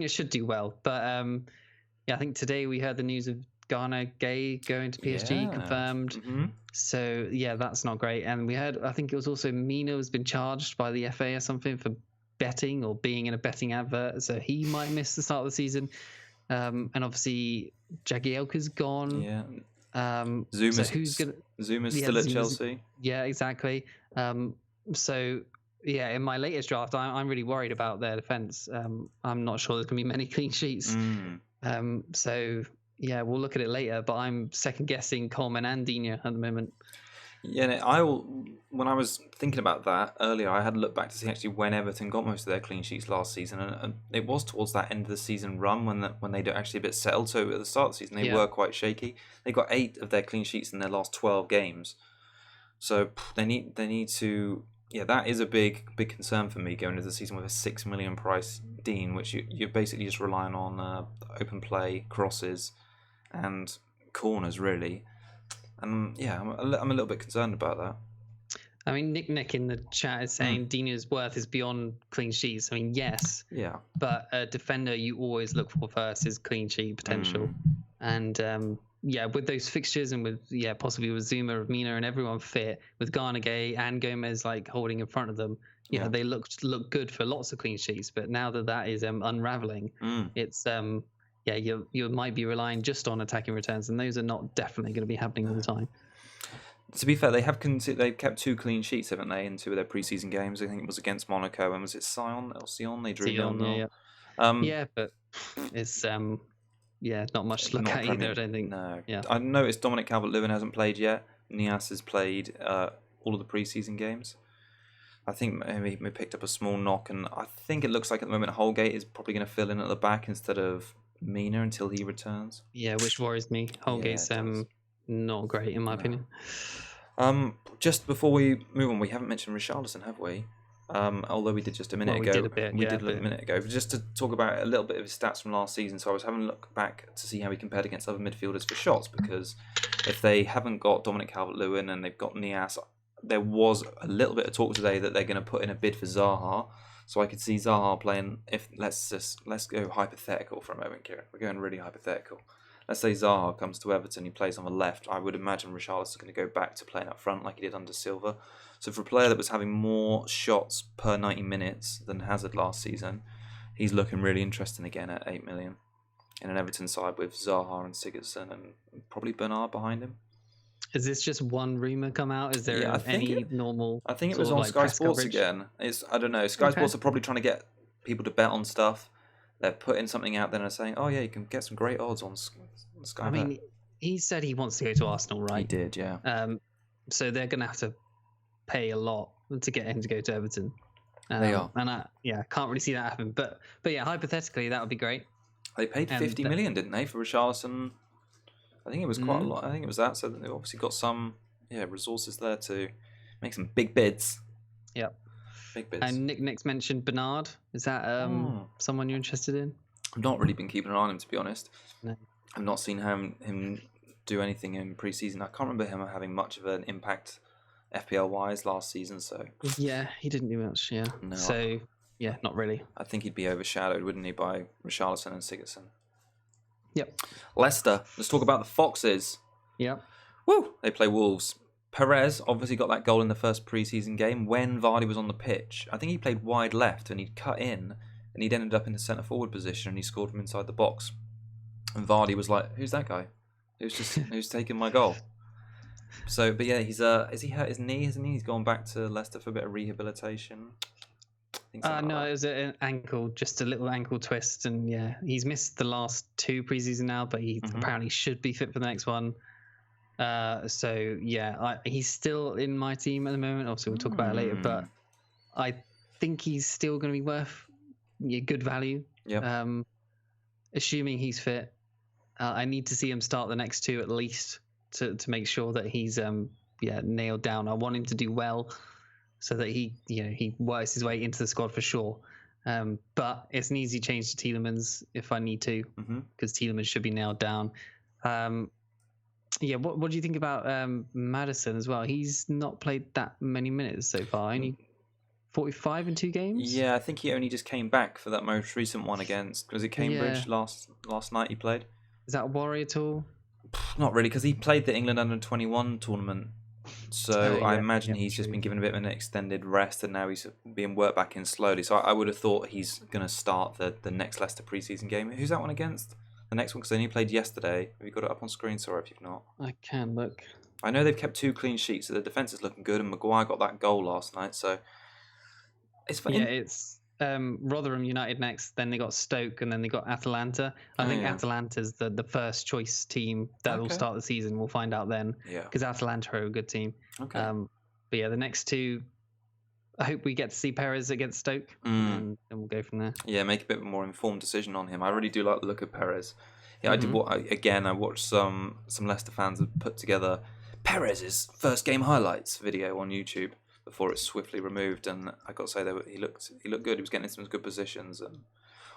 should do well, but I think today we heard the news of Ghana Gay going to PSG confirmed. So that's not great. And we heard, I think it was also Mina has been charged by the FA or something for betting or being in a betting advert, so he might miss the start of the season. And obviously Jagielka's gone. Zuma's Zuma's still at Chelsea. Yeah, exactly. In my latest draft, I'm really worried about their defence. I'm not sure there's going to be many clean sheets. We'll look at it later, but I'm second guessing Coleman and Dini at the moment. Yeah, when I was thinking about that earlier, I had a look back to see actually when Everton got most of their clean sheets last season, and it was towards that end of the season run when they were actually a bit settled. So at the start of the season, they were quite shaky. They got 8 of their clean sheets in their last 12 games. So they need to. Yeah, that is a big concern for me going into the season with a 6 million price Dean, which you're basically just relying on open play, crosses, and corners really. And I'm a little bit concerned about that. I mean, Nick in the chat is saying Dina's worth is beyond clean sheets. I mean, yes. Yeah. But a defender you always look for first is clean sheet potential. And with those fixtures and with possibly with Zuma, Mina, and everyone fit, with Ghana Gay and Gomez like holding in front of them, they look good for lots of clean sheets. But now that is unraveling, it's you might be relying just on attacking returns, and those are not definitely going to be happening all the time. To be fair, they've kept 2 clean sheets, haven't they, in 2 of their preseason games? I think it was against Monaco, and was it Sion? They drew 0-0. But it's not much to look at either, I don't think. No. Yeah. I noticed Dominic Calvert-Lewin hasn't played yet. Nias has played all of the preseason games. I think maybe he picked up a small knock, and I think it looks like at the moment Holgate is probably going to fill in at the back instead of Mina until he returns. Yeah, which worries me. Holgate's not great in my opinion. Just before we move on, we haven't mentioned Richarlison, have we? Although we did just a minute ago. We did a minute ago. Just to talk about a little bit of his stats from last season. So I was having a look back to see how he compared against other midfielders for shots, because if they haven't got Dominic Calvert-Lewin and they've got Nias, there was a little bit of talk today that they're going to put in a bid for Zaha. So I could see Zaha playing. Let's go hypothetical for a moment, Kieran. We're going really hypothetical. Let's say Zaha comes to Everton, he plays on the left. I would imagine Richarlison is going to go back to playing up front like he did under Silva. So for a player that was having more shots per 90 minutes than Hazard last season, he's looking really interesting again at 8 million. In an Everton side with Zaha and Sigurdsson and probably Bernard behind him. Is this just one rumor come out? Is there Yeah, normal? I think it sort was of on like Sky press Sports coverage? again. I don't know. Sky Sports are probably trying to get people to bet on stuff. They're putting something out there and are saying, "Oh yeah, you can get some great odds on Sky." I mean, he said he wants to go to Arsenal, right? He did, yeah. So they're gonna have to pay a lot to get him to go to Everton. They are, and I can't really see that happen. But yeah, hypothetically, that would be great. They paid 50 million, didn't they, for Richarlison? I think it was quite a lot. I think it was that. So they've obviously got some resources there to make some big bids. Yep. Big bids. And Nick next mentioned Bernard. Is that someone you're interested in? I've not really been keeping an eye on him, to be honest. No. I've not seen him do anything in pre-season. I can't remember him having much of an impact FPL-wise last season. So yeah, he didn't do much. Yeah. No, so yeah, not really. I think he'd be overshadowed, wouldn't he, by Richarlison and Sigurdsson. Yep. Leicester. Let's talk about the Foxes. Yep. Woo! They play Wolves. Perez obviously got that goal in the first pre-season game when Vardy was on the pitch. I think he played wide left and he'd cut in and he'd ended up in the centre forward position and he scored from inside the box. And Vardy was like, "Who's that guy? Who's taking my goal?" So, but yeah, he's has he hurt his knee? Hasn't he? He's gone back to Leicester for a bit of rehabilitation. No, it was an ankle, just a little ankle twist, and yeah, he's missed the last 2 preseason now, but he apparently should be fit for the next one. So yeah, he's still in my team at the moment. Obviously, we'll talk about it later, but I think he's still going to be worth good value. Yeah. Assuming he's fit, I need to see him start the next 2 at least to make sure that he's nailed down. I want him to do well, so that he works his way into the squad for sure. But it's an easy change to Tielemans if I need to, because Tielemans should be nailed down. What do you think about Maddison as well? He's not played that many minutes so far. Only 45 in 2 games. Yeah, I think he only just came back for that most recent one was it Cambridge last night he played? Is that a worry at all? Not really, because he played the England Under-21 tournament. So I imagine he's just been given a bit of an extended rest and now he's being worked back in slowly. So I would have thought he's going to start the next Leicester pre-season game. Who's that one against? The next one, because they only played yesterday. Have you got it up on screen? Sorry if you've not. I can look. I know they've kept 2 clean sheets, so the defence is looking good, and Maguire got that goal last night, so it's fine. Yeah, it's Rotherham United next, then they got Stoke, and then they got Atalanta. I think Atalanta's the first choice team that will start the season. We'll find out then, because Atalanta are a good team. Okay. But yeah, the next 2, I hope we get to see Perez against Stoke, and we'll go from there. Yeah, make a bit more informed decision on him. I really do like the look of Perez. Yeah, I watched some Leicester fans have put together Perez's first game highlights video on YouTube before it's swiftly removed, and I got to say he looked good. He was getting into some good positions, and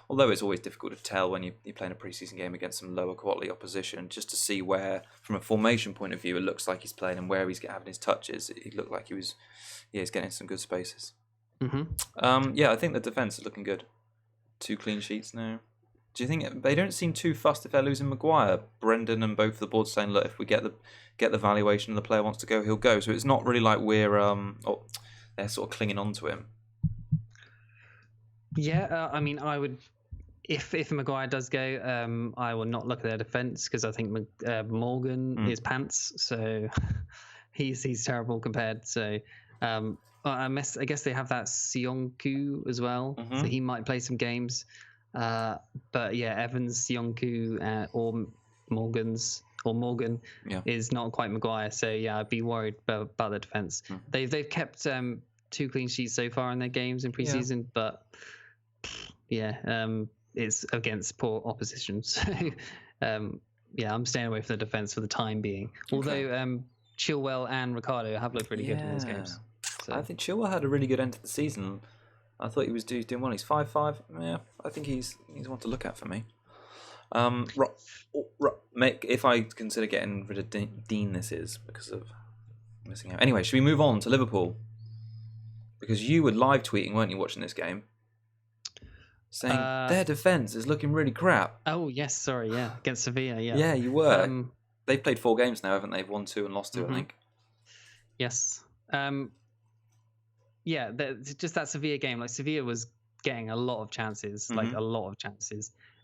although it's always difficult to tell when you're playing a pre-season game against some lower quality opposition, just to see where, from a formation point of view, it looks like he's playing and where he's having his touches, it looked like he's getting into some good spaces. I think the defence is looking good. 2 clean sheets now. Do you think they don't seem too fussed if they're losing Maguire? Brendan and both the boards saying, look, if we get the valuation and the player wants to go, he'll go. So it's not really like they're sort of clinging on to him. Yeah, I mean, I would, if Maguire does go, I will not look at their defence, because I think Morgan is pants, so he's terrible compared. So I guess they have that Sionku as well, so he might play some games. But yeah, Evans, Sionku, or Morgan is not quite Maguire. So yeah, I'd be worried about the defence. They've kept 2 clean sheets so far in their games in pre-season, but it's against poor opposition. So I'm staying away from the defence for the time being. Although Chilwell and Ricardo have looked really good in those games. So. I think Chilwell had a really good end to the season. I thought he was doing well. He's 5'5". Yeah, I think he's one to look at for me. If I consider getting rid of Dean, this is because of missing out. Anyway, should we move on to Liverpool? Because you were live tweeting, weren't you, watching this game? Saying their defence is looking really crap. Oh, yes, sorry, yeah. Against Sevilla, yeah. Yeah, you were. They've played 4 games now, haven't they? They've won 2 and lost 2, I think. Yes. Just that Sevilla game. Like, Sevilla was getting a lot of chances,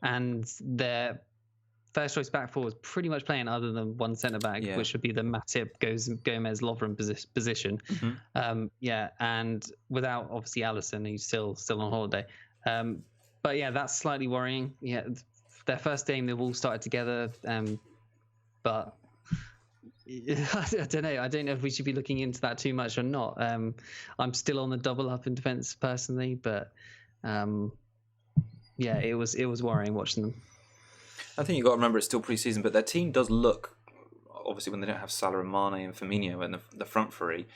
and their first choice back four was pretty much playing other than one centre back, which would be the Matip, Gomez, Lovren position. And without obviously Alisson, who's still on holiday. But yeah, that's slightly worrying. Yeah, their first game they've all started together, but I don't know. I don't know if we should be looking into that too much or not. I'm still on the double up in defence personally, but it was worrying watching them. I think you've got to remember it's still pre-season, but their team does look, obviously when they don't have Salah and Mane and Firmino in the front three,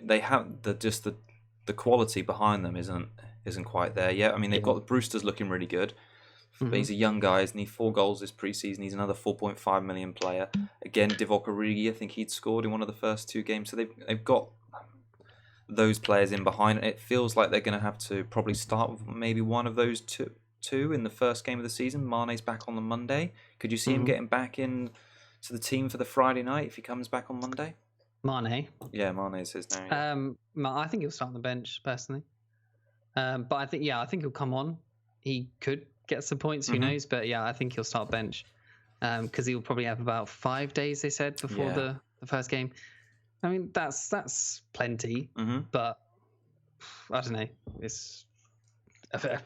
they have the quality behind them isn't quite there yet. I mean, they've got Brewster's looking really good. But he's a young guy, isn't he? 4 goals this pre-season. He's another 4.5 million player. Again, Divock Origi, I think he'd scored in one of the first 2 games. So they've got those players in behind. It feels like they're going to have to probably start with maybe one of those two in the first game of the season. Mane's back on the Monday. Could you see him getting back in to the team for the Friday night if he comes back on Monday? Mane? Yeah, Mane is his name. I think he'll start on the bench, personally. But I think he'll come on. He could get some points, who knows? But yeah, I think he'll start bench because he'll probably have about 5 days, they said, before the first game. I mean, that's plenty, but I don't know. It's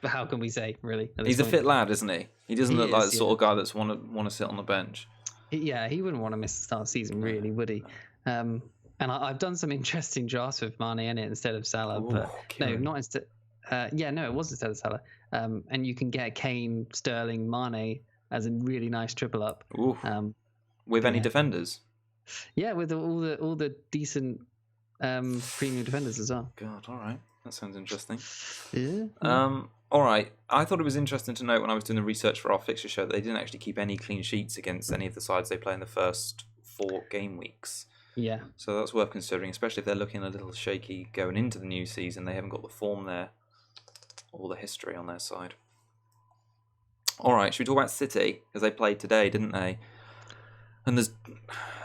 how can we say, really? He's a fit lad, isn't he? He doesn't look like the sort of guy that's want to sit on the bench. Yeah, he wouldn't want to miss the start of the season, really, would he? And I've done some interesting drafts with Mane in it instead of Salah, but Kieran. No, not instead. It was instead of Salah. And you can get Kane, Sterling, Mane as a really nice triple up. With any defenders? Yeah, with all the decent premium defenders as well. God, all right. That sounds interesting. Yeah. All right. I thought it was interesting to note when I was doing the research for our fixture show that they didn't actually keep any clean sheets against any of the sides they play in the first 4 game weeks. Yeah. So that's worth considering, especially if they're looking a little shaky going into the new season. They haven't got the form there or the history on their side. All right. Should we talk about City? Because they played today, didn't they? And there's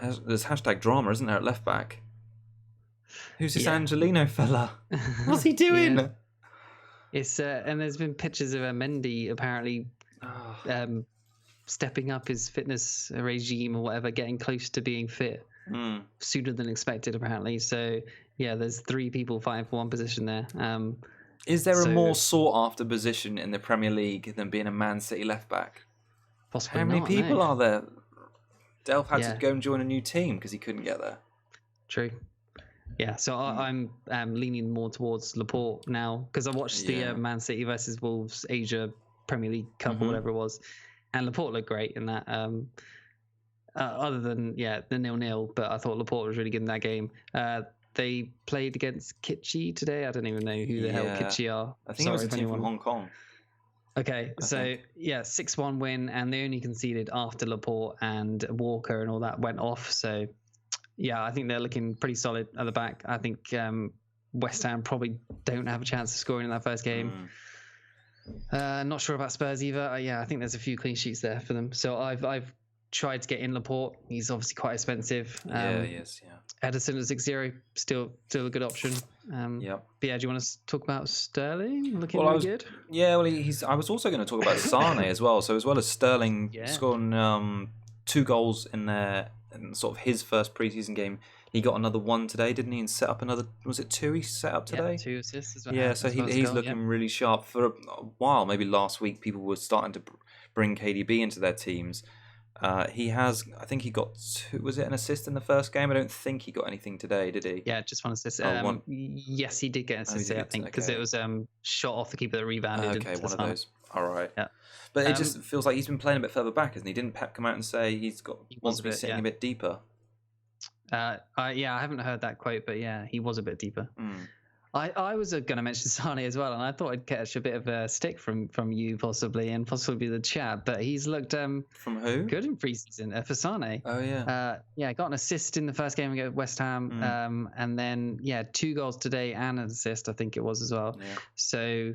hashtag drama, isn't there, at left back? Who's this Angelino fella? What's he doing? Yeah. It's and there's been pictures of Mendy apparently stepping up his fitness regime or whatever, getting close to being fit sooner than expected apparently. So yeah, there's 3 people fighting for one position there. Is there a more sought after position in the Premier League than being a Man City left back? Possibly. How many people are there? Delph had to go and join a new team because he couldn't get there. True. Yeah, so I'm leaning more towards Laporte now because I watched the Man City versus Wolves Asia Premier League Cup or whatever it was, and Laporte looked great in that. Other than the 0-0, but I thought Laporte was really good in that game. They played against Kitchi today. I don't even know who the hell Kitchi are. I think it was a team from Hong Kong. Okay, so 6-1 win, and they only conceded after Laporte and Walker and all that went off. So yeah, I think they're looking pretty solid at the back. I think West Ham probably don't have a chance of scoring in that first game. Not sure about Spurs either. I think there's a few clean sheets there for them. So I've tried to get in Laporte. He's obviously quite expensive. He is. Edison at 6-0, still a good option. But yeah, do you want to talk about Sterling? Looking really good. Yeah, well, I was also going to talk about Sane as well. So as well as Sterling scoring 2 goals in sort of his first preseason game, he got another 1 today, didn't he? And set up another. Was it 2 he set up today? 2 assists as well. Yeah, so he's looking really sharp. For a while, maybe last week, people were starting to bring KDB into their teams. He has, I think he got 2, was it an assist in the first game? I don't think he got anything today, did he? Yeah, just 1 assist. Yes, he did get an assist, I think, because it was shot off the keeper that rebounded. Okay, one of those. All right. Yeah. But it just feels like he's been playing a bit further back, hasn't he? Didn't Pep come out and say he wants to be sitting a bit deeper? I haven't heard that quote, but yeah, he was a bit deeper. I was going to mention Sane as well, and I thought I'd catch a bit of a stick from you possibly, and possibly the chat, but he's looked from who? Good in preseason for Sane. Oh yeah. Got an assist in the first game against West Ham, and then 2 goals today and an assist, I think it was as well. Yeah. So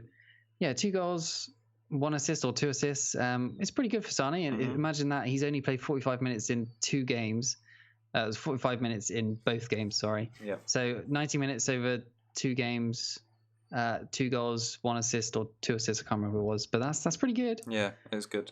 2 goals, 1 assist or 2 assists. It's pretty good for Sane. And imagine that he's only played 45 minutes in 2 games. It was 45 minutes in both games. Sorry. Yeah. So 90 minutes over 2 games, 2 goals, 1 assist or 2 assists. I can't remember what it was, but that's pretty good. Yeah, it's good.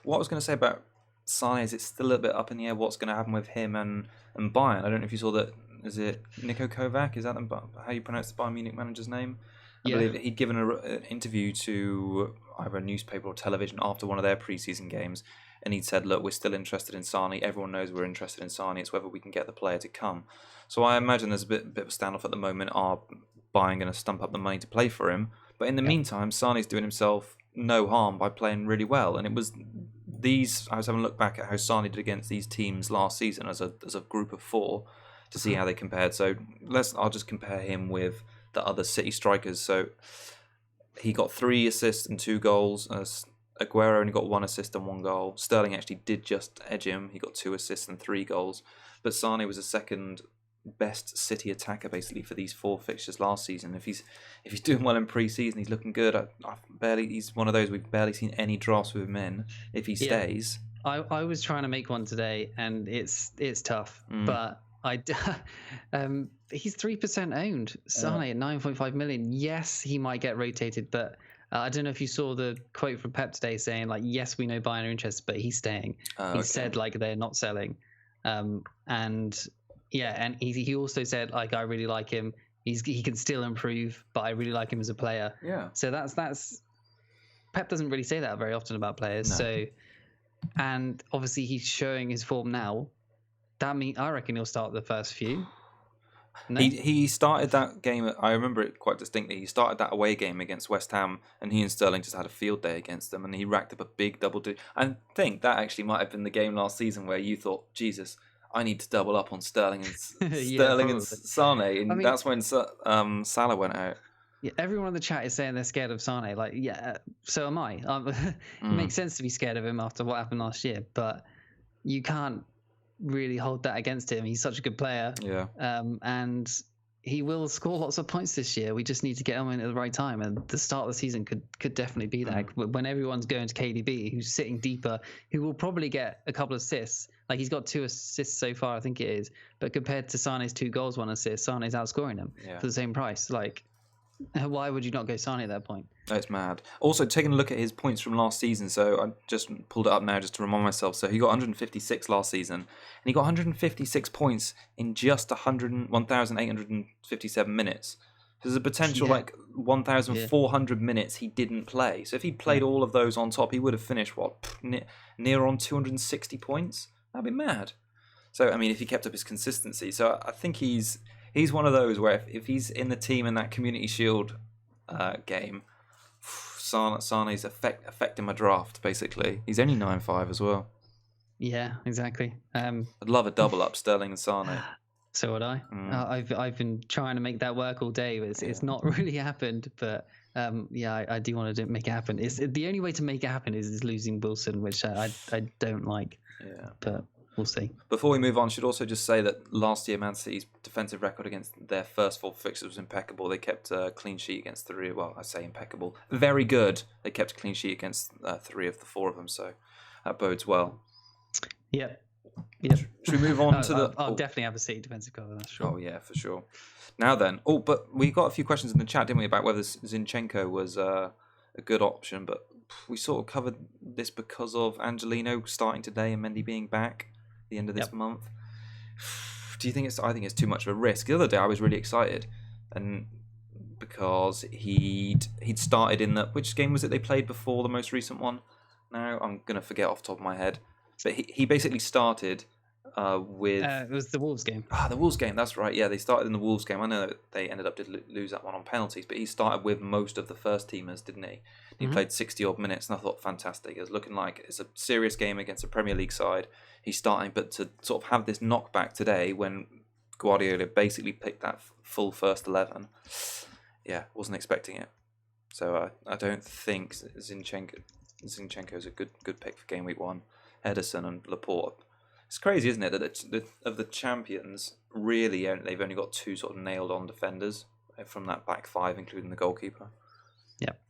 what I was going to say about Sane is it's still a little bit up in the air what's going to happen with him and Bayern. I don't know if you saw that. Is it Niko Kovac? Is that how you pronounce the Bayern Munich manager's name? I believe he'd given an interview to either a newspaper or television after one of their preseason games, and he'd said, "Look, we're still interested in Sane. Everyone knows we're interested in Sane. It's whether we can get the player to come." So I imagine there's a bit of a standoff at the moment. Are Bayern going to stump up the money to play for him? But in the meantime, Sane's doing himself no harm by playing really well, and it was these. I was having a look back at how Sane did against these teams last season as a group of 4 to see how they compared. So I'll just compare him with the other City strikers. So he got 3 assists and 2 goals. Aguero only got 1 assist and 1 goal. Sterling actually did just edge him. He got 2 assists and 3 goals. But Sane was the second best City attacker basically for these 4 fixtures last season. If he's doing well in pre-season, he's looking good. He's one of those we've barely seen any drafts with him in. If he stays, I was trying to make one today, and it's tough, but he's 3% owned. Sane at 9.5 million. Yes, he might get rotated, but I don't know if you saw the quote from Pep today saying like, "Yes, we know Bayern are interested, but he's staying." He said like they're not selling, and he also said like, "I really like him. He can still improve, but I really like him as a player." Yeah. So that's Pep doesn't really say that very often about players. No. So, and obviously he's showing his form now. That means I reckon he'll start the first few. No? He started that game. I remember it quite distinctly. He started that away game against West Ham, and he and Sterling just had a field day against them, and he racked up a big double. I think that actually might have been the game last season where you thought, Jesus, I need to double up on Sterling and and Sane, and that's when Salah went out. Yeah, everyone in the chat is saying they're scared of Sane. Like, yeah, so am I. It makes sense to be scared of him after what happened last year, but you can't really hold that against him. He's such a good player. Yeah. And he will score lots of points this year. We just need to get him in at the right time. And the start of the season could definitely be that. When everyone's going to KDB, who's sitting deeper, who will probably get a couple of assists. Like he's got 2 assists so far, I think it is. But compared to Sane's 2 goals, 1 assist, Sane's outscoring him for the same price. Like, why would you not go Sane at that point? That's mad. Also, taking a look at his points from last season, so I just pulled it up now just to remind myself. So he got 156 last season, and he got 156 points in just 1,857 minutes. There's a potential like 1,400 minutes he didn't play. So if he played all of those on top, he would have finished, near on 260 points? That'd be mad. So, I mean, if he kept up his consistency. So I think he's one of those where if he's in the team in that Community Shield game, Sane's affecting my draft, basically. He's only 9.5 as well. Yeah, exactly. I'd love a double up, Sterling and Sane. So would I. I've been trying to make that work all day. It's not really happened, but I do want to make it happen. The only way to make it happen is losing Wilson, which I don't like. Yeah, but we'll see. Before we move on, I should also just say that last year Man City's defensive record against their first 4 fixtures was impeccable. They kept a clean sheet against 3. Well, I say impeccable. Very good. They kept a clean sheet against 3 of the 4 of them, so that bodes well. Yep. Should we move on to the... I'll definitely have a City defensive cover, that's sure. Oh, yeah, for sure. Now then... Oh, but we got a few questions in the chat, didn't we, about whether Zinchenko was a good option, but we sort of covered this because of Angelino starting today and Mendy being back at the end of this month. Do you think I think it's too much of a risk. The other day I was really excited, and because he'd started in which game was it they played before the most recent one? Now I'm going to forget off the top of my head. But he basically started with... it was the Wolves game. The Wolves game, that's right. Yeah, they started in the Wolves game. I know that they ended up did lose that one on penalties, but he started with most of the first teamers, didn't he? He played 60-odd minutes, and I thought, fantastic. It was looking like it's a serious game against a Premier League side. He's starting, but to sort of have this knockback today when Guardiola basically picked that full first 11, wasn't expecting it. So I don't think Zinchenko is a good pick for game week 1. Ederson and Laporte. It's crazy, isn't it, that of the champions, really, they've only got 2 sort of nailed-on defenders from that back 5, including the goalkeeper. Yep.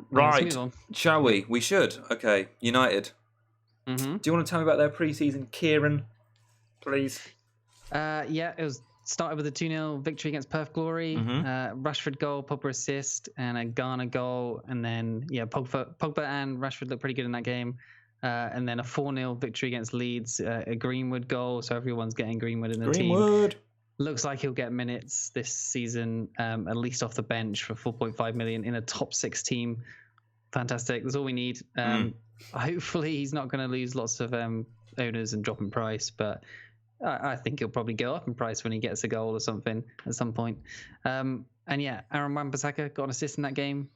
Right, shall we? We should. Okay, United. Mm-hmm. Do you want to tell me about their pre-season, Kieran, please? It was started with a 2-0 victory against Perth Glory. Rashford goal, Pogba assist, and a Ghana goal. And then, Pogba and Rashford looked pretty good in that game. And then a 4-0 victory against Leeds, a Greenwood goal. So everyone's getting Greenwood in the team. Looks like he'll get minutes this season, at least off the bench for 4.5 million in a top 6 team. Fantastic. That's all we need. Hopefully he's not going to lose lots of owners and drop in price, but I think he'll probably go up in price when he gets a goal or something at some point. And Aaron Wan-Bissaka got an assist in that game.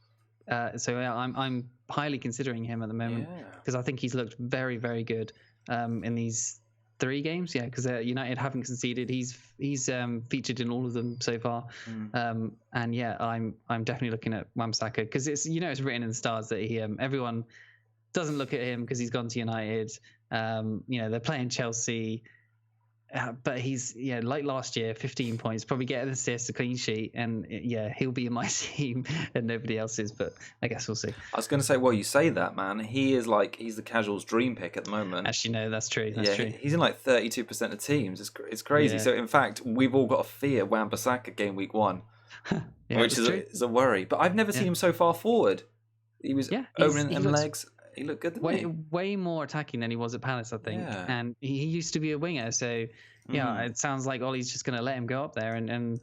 I'm highly considering him at the moment because I think he's looked very, very good in these 3 games. Yeah, because United haven't conceded. He's featured in all of them so far. I'm definitely looking at Wan-Bissaka because it's written in the stars that everyone doesn't look at him because he's gone to United. They're playing Chelsea. But he's like last year, 15 points, probably get an assist, a clean sheet, and he'll be in my team and nobody else's. But I guess we'll see. I was going to say, well, you say that, man. He's the casual's dream pick at the moment. Actually, no, that's true. That's true. He's in like 32% of teams. It's crazy. So in fact, we've all got to fear Wan-Bissaka game week 1, which is a worry. But I've never seen him so far forward. He was opening them legs. He looked good, didn't he? Way more attacking than he was at Palace, I think. Yeah. And he used to be a winger, so it sounds like Ollie's just going to let him go up there, and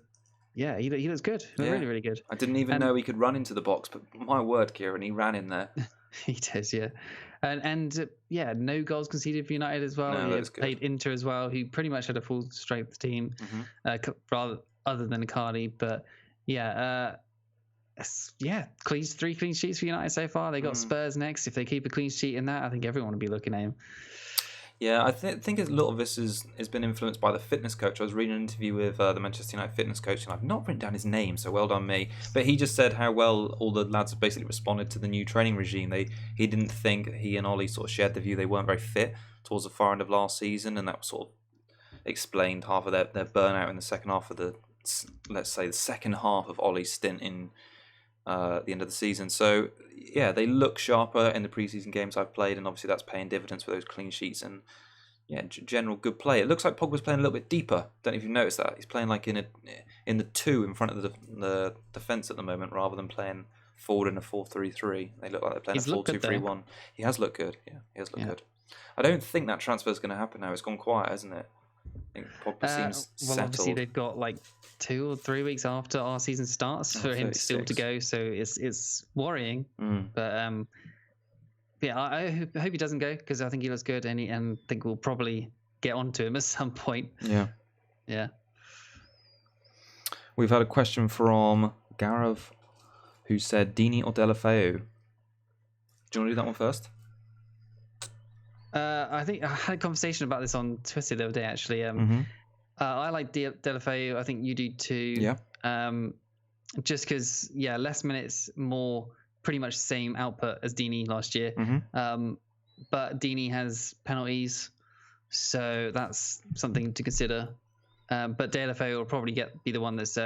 he looks good. Really, really good. I didn't even know he could run into the box, but my word, Kieran, he ran in there. He does, yeah. And no goals conceded for United as well. No, he played Inter as well, who pretty much had a full strength team, rather other than Cardi, but 3 clean sheets for United so far. They got Spurs next. If they keep a clean sheet in that, I think everyone will be looking at him. Yeah, I think a lot of this has been influenced by the fitness coach. I was reading an interview with the Manchester United fitness coach, and I've not written down his name, so well done me. But he just said how well all the lads have basically responded to the new training regime. He didn't think, he and Ollie sort of shared the view they weren't very fit towards the far end of last season, and that sort of explained half of their burnout in the second half of the second half of Ollie's stint in the end of the season. So they look sharper in the preseason games I've played, and obviously that's paying dividends for those clean sheets and general good play. It looks like Pogba's playing a little bit deeper. Don't know if you've noticed that. He's playing like in the 2 in front of the defence at the moment, rather than playing forward in a 4-3-3. They look like they're playing a 4-2-3-1. He has looked good. Yeah, he has looked good. I don't think that transfer is going to happen now. It's gone quiet, hasn't it? I think Pogba seems settled. Obviously they've got like 2 or 3 weeks after our season starts for him still to go, so it's worrying. But I hope he doesn't go, because I think he looks good, and think we'll probably get onto him at some point. Yeah. We've had a question from Garav, who said Dini or Delaffei. Do you want to do that one first? I think I had a conversation about this on Twitter the other day, actually. I like Delaffei. I think you do too. Yeah. Just because, less minutes, more pretty much same output as Dini last year. But Dini has penalties, so that's something to consider. But Delaffei will probably be the one that's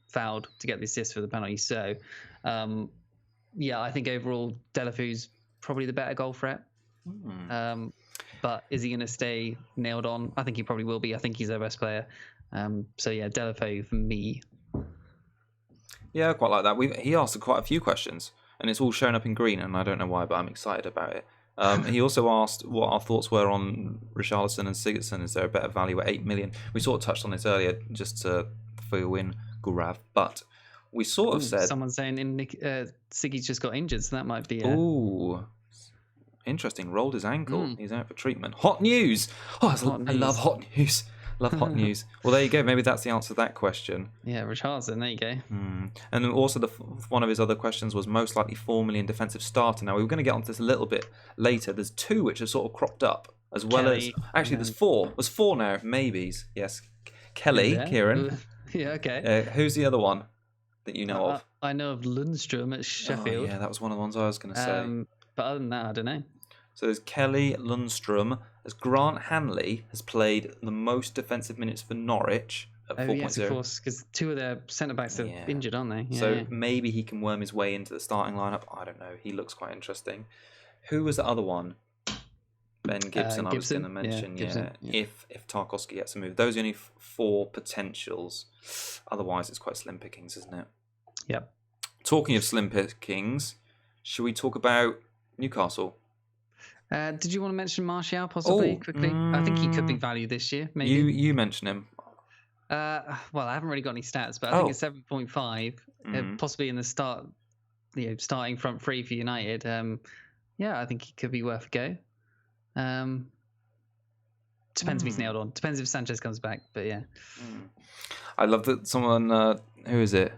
fouled to get the assist for the penalty. So, I think overall Delaffei's probably the better goal threat. But is he going to stay nailed on? I think he probably will be. I think he's their best player. Delaffei for me. Yeah, I quite like that. He asked quite a few questions, and it's all shown up in green, and I don't know why, but I'm excited about it. He also asked what our thoughts were on Richarlison and Sigurdsson. Is there a better value at 8 million? We sort of touched on this earlier, just for your win, Gurav. But we sort of said... Someone's saying Siggy's just got injured, so that might be... Ooh... Interesting. Rolled his ankle. He's out for treatment. Hot news! I love hot news. Love hot news. Well, there you go. Maybe that's the answer to that question. Yeah, Richarlison. There you go. And also, one of his other questions was most likely 4 million defensive starter. Now, we were going to get onto this a little bit later. There's 2 which have sort of cropped up, as well as... Actually, there's 4. There's 4 now. Maybes. Yes. Kelly, Kieran. Yeah, okay. Who's the other one that you know of? I know of Lundstrom at Sheffield. Oh, yeah, that was one of the ones I was going to say. But other than that, I don't know. So there's Kelly, Lundstrom. As Grant Hanley has played the most defensive minutes for Norwich at 4.0. Yes, of course, because 2 of their centre-backs are injured, aren't they? So maybe he can worm his way into the starting lineup. I don't know. He looks quite interesting. Who was the other one? Ben Gibson, I was going to mention, if Tarkowski gets a move. Those are only 4 potentials. Otherwise, it's quite slim pickings, isn't it? Yep. Talking of slim pickings, should we talk about Newcastle? Did you want to mention Martial possibly quickly? I think he could be value this year. Maybe you mention him. Well, I haven't really got any stats, but I think it's 7.5, possibly in the start. Starting front three for United. I think he could be worth a go. Depends if he's nailed on. Depends if Sanchez comes back. But yeah, I love that someone. Who is it?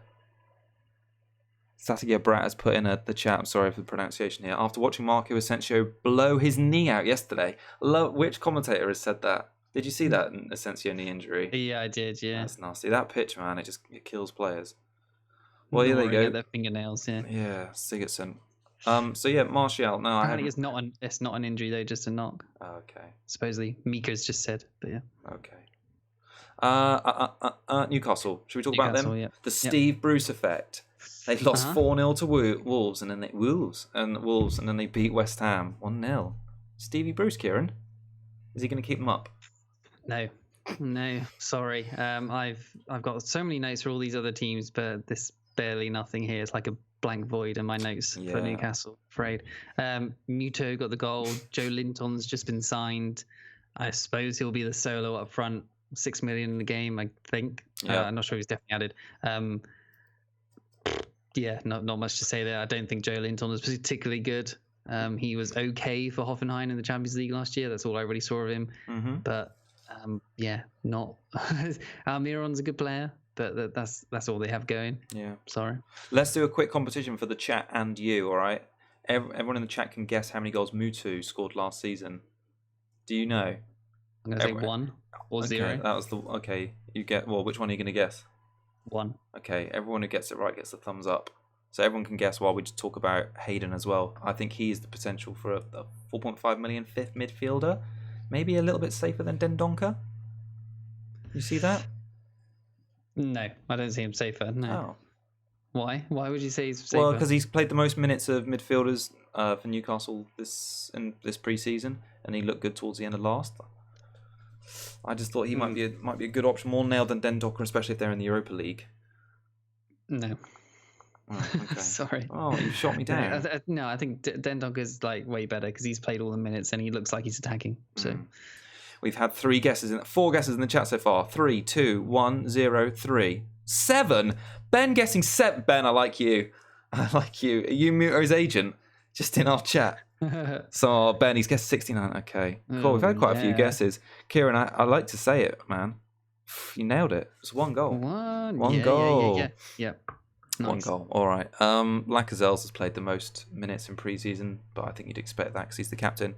Satiga Brat has put in the chat. I'm sorry for the pronunciation here. After watching Marco Asensio blow his knee out yesterday, which commentator has said that? Did you see that Asensio knee injury? Yeah, I did. Yeah, that's nasty. That pitch, man, it kills players. Well, here they go. Their fingernails. Yeah. Yeah, Sigurdsson. Martial. No, apparently it's not an injury though, just a knock. Oh, okay. Supposedly, Mika's just said, but yeah. Okay. Newcastle. Should we talk about them? Yeah. The Steve Bruce effect. They lost 4-0 to Wolves, and then they beat West Ham 1-0. Stevie Bruce, Kieran, is he going to keep them up? No, sorry. I've got so many notes for all these other teams, but this barely nothing here. It's like a blank void in my notes for Newcastle. Afraid. Muto got the goal. Joe Linton's just been signed. I suppose he'll be the solo up front. 6 million in the game, I think. I'm not sure he's definitely added. Not much to say there. I don't think Joe Linton was particularly good. He was okay for Hoffenheim in the Champions League last year. That's all I really saw of him. But not. Almiron's a good player, but that's all they have going. Yeah, sorry. Let's do a quick competition for the chat and you. All right, everyone in the chat can guess how many goals Mutu scored last season. Do you know? I'm going to say 1 or 0. That was you get. Well, which one are you going to guess? 1. Okay, everyone who gets it right gets a thumbs up. So everyone can guess while we just talk about Hayden as well. I think he is the potential for a 4.5 million fifth midfielder. Maybe a little bit safer than Dendoncker. You see that? No, I don't see him safer. No. Oh. Why? Why would you say he's safer? Well, because he's played the most minutes of midfielders for Newcastle this pre-season, and he looked good towards the end of last. I just thought he might be a good option, more nailed than Dendoncker, especially if they're in the Europa League. No. Oh, okay. Sorry. Oh, you shot me down. No, I think Dendonker's like way better because he's played all the minutes and he looks like he's attacking. So we've had 4 guesses in the chat so far. 3, 2, 1, 0, 3, 7. Ben guessing 7. Ben, I like you. I like you. Are you Muto's agent? Just in our chat. So Ben, he's guessed 69. Okay, cool. We've had quite a few guesses. Kieran, I like to say it, man. You nailed it. It's 1 goal. One goal. Yeah. Nice. 1 goal. All right. Lacazette has played the most minutes in pre-season, but I think you'd expect that because he's the captain.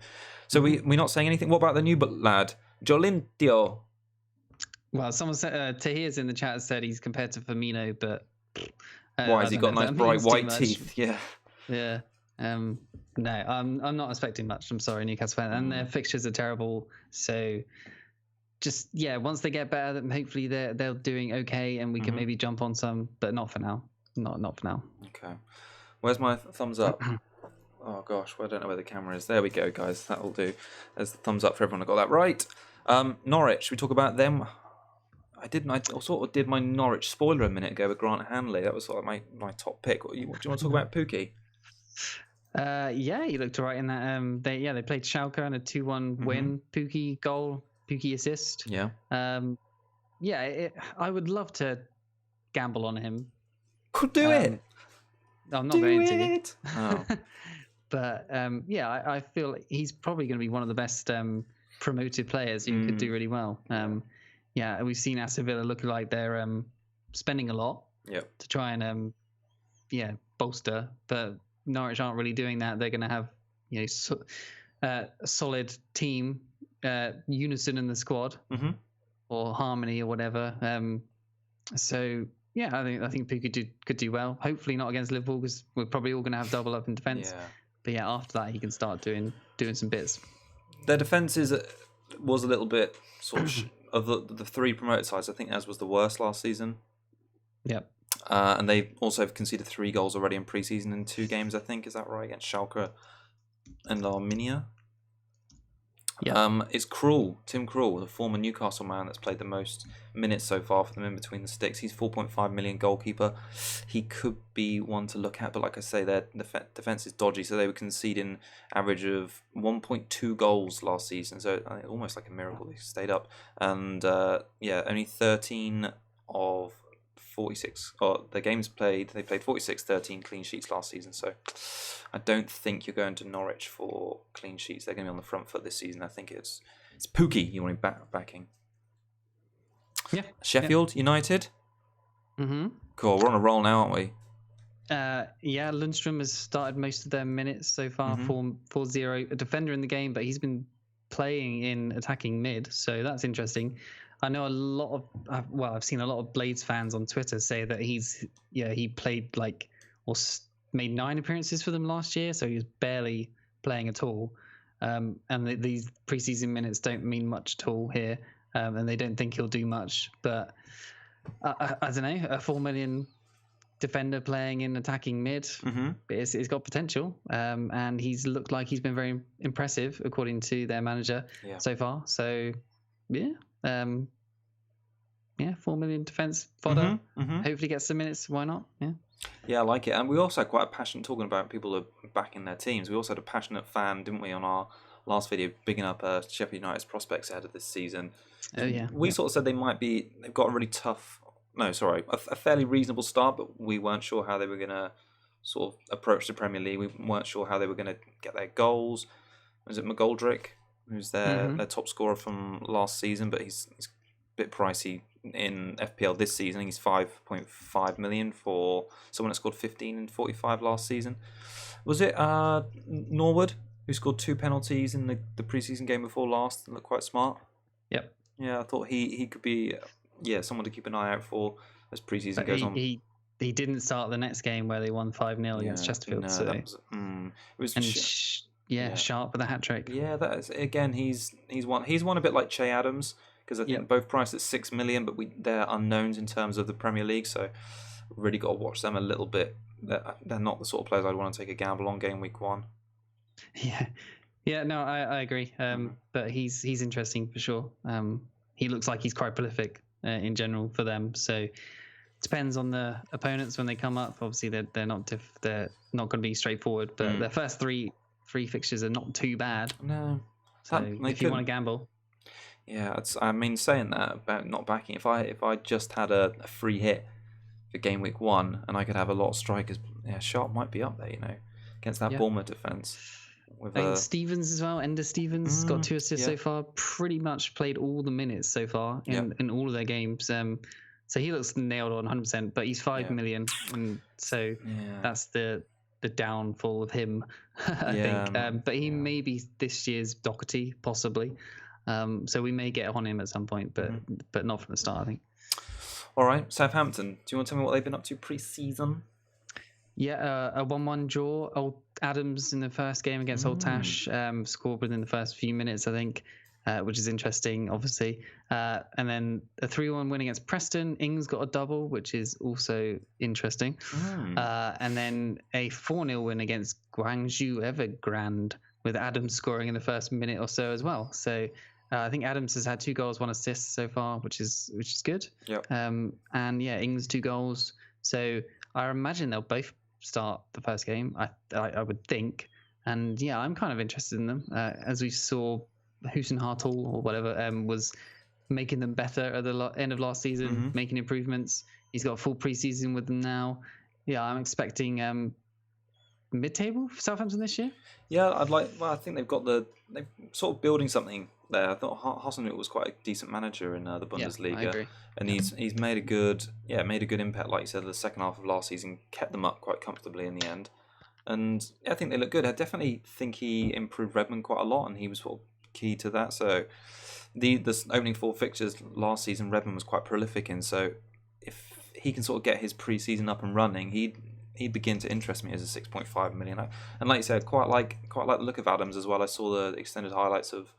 So we're not saying anything. What about the new lad, Jolintio? Well, someone said Tahir's in the chat said he's compared to Firmino, but why has he got nice bright white teeth? Yeah. Yeah. No, I'm not expecting much. I'm sorry, Newcastle fan, and their fixtures are terrible. So, just once they get better, then hopefully they're doing okay, and we can maybe jump on some, but not for now. Not for now. Okay. Where's my thumbs up? Oh gosh, I don't know where the camera is. There we go, guys. That'll do. There's the thumbs up for everyone who got that right. Norwich. Should we talk about them? I sort of did my Norwich spoiler a minute ago with Grant Hanley. That was sort of my top pick. Do you want to talk about Pookie? He looked alright in that. They played Schalke in a 2-1 win. Pookie goal, Pookie assist. Yeah. I would love to gamble on him. Could do it. I'm not going to. Oh. But I feel like he's probably going to be one of the best promoted players who could do really well. We've seen Aston Villa looking like they're spending a lot to try and bolster, but Norwich aren't really doing that. They're going to have a solid team, unison in the squad, or harmony or whatever. I think Pookie could do well. Hopefully not against Liverpool because we're probably all going to have double up in defence. Yeah. But after that he can start doing some bits. Their defence was a little bit sort of the 3 promoted sides. I think as was the worst last season. Yep. And they also have conceded 3 goals already in pre-season in 2 games, I think. Is that right? Against Schalke and Arminia. Yeah. It's Krul, Tim Krul, the former Newcastle man that's played the most minutes so far for them in between the sticks. He's 4.5 million goalkeeper. He could be one to look at, but like I say, their defense is dodgy, so they were conceding average of 1.2 goals last season. So almost like a miracle they stayed up. And only 13 of 46 the games played. They played 46, 13 clean sheets last season. So I don't think you're going to Norwich for clean sheets. They're going to be on the front foot this season. I think it's Pookie you want backing. Yeah. Sheffield United. Mm-hmm. Cool. We're on a roll now, aren't we? Lundstrom has started most of their minutes so far. 4-0, a defender in the game, but he's been playing in attacking mid, so that's interesting. I know a lot of I've seen a lot of Blades fans on Twitter say that he played made 9 appearances for them last year, so he was barely playing at all. And these preseason minutes don't mean much at all here, and they don't think he'll do much. But I don't know, a 4 million defender playing in attacking mid, it's got potential, and he's looked like he's been very impressive according to their manager so far. So 4 million defense fodder. Hopefully gets some minutes. Why not? Yeah, I like it. And we also had quite a passion talking about people who are backing their teams. We also had a passionate fan, didn't we, on our last video, bigging up Sheffield United's prospects ahead of this season. We sort of said they've got a really tough, a fairly reasonable start, but we weren't sure how they were going to sort of approach the Premier League. We weren't sure how they were going to get their goals. Was it McGoldrick, who's their top scorer from last season, but he's a bit pricey in FPL this season. He's 5.5 million for someone that scored 15 and 45 last season. Was it Norwood who scored 2 penalties in the preseason game before last and looked quite smart? Yep. Yeah, I thought he could be someone to keep an eye out for as preseason goes on. He didn't start the next game where they won 5-0 against Chesterfield. No, so it was Sharp with a hat trick. Yeah, that is again. He's one a bit like Che Adams, because I think both priced at 6 million, but they're unknowns in terms of the Premier League, so we've really got to watch them a little bit. They're not the sort of players I'd want to take a gamble on game week 1. Yeah. No, I agree. But he's interesting for sure. He looks like he's quite prolific in general for them. So depends on the opponents when they come up. Obviously, they're not going to be straightforward, but their first three fixtures are not too bad. No. So if you want to gamble. Yeah, saying that about not backing, if I just had a free hit for game week 1 and I could have a lot of strikers, Sharp might be up there, against that Bournemouth defence. I think Stevens as well, Ender Stevens got 2 assists so far, pretty much played all the minutes so far in all of their games. So he looks nailed on 100%, but he's 5 million, and so that's the downfall of him, I think. But he may be this year's Doherty, possibly. So we may get on him at some point, but not from the start, I think. All right, Southampton. Do you want to tell me what they've been up to pre-season? Yeah, a 1-1 draw. Old Adams in the first game against Old Tash scored within the first few minutes, I think, which is interesting, obviously. And then a 3-1 win against Preston. Ings got a double, which is also interesting. And then a 4-0 win against Guangzhou Evergrande, with Adams scoring in the first minute or so as well. So I think Adams has had 2 goals, 1 assist so far, which is good. Yep. And Ings 2 goals. So I imagine they'll both start the first game. I would think, and I'm kind of interested in them. As we saw, Hussein Hartle or whatever was making them better at the end of last season, making improvements. He's got a full preseason with them now. I'm expecting mid-table for Southampton this year. I think they're sort of building something there. I thought Hasenhüttl was quite a decent manager in the Bundesliga. I agree. And he's made a good impact, like you said. The second half of last season kept them up quite comfortably in the end, and I think they look good. I definitely think he improved Redmond quite a lot, and he was sort of key to that. So the opening 4 fixtures last season, Redmond was quite prolific in. So if he can sort of get his pre-season up and running, he'd begin to interest me as a 6.5 million. And like you said, quite like the look of Adams as well. I saw the extended highlights of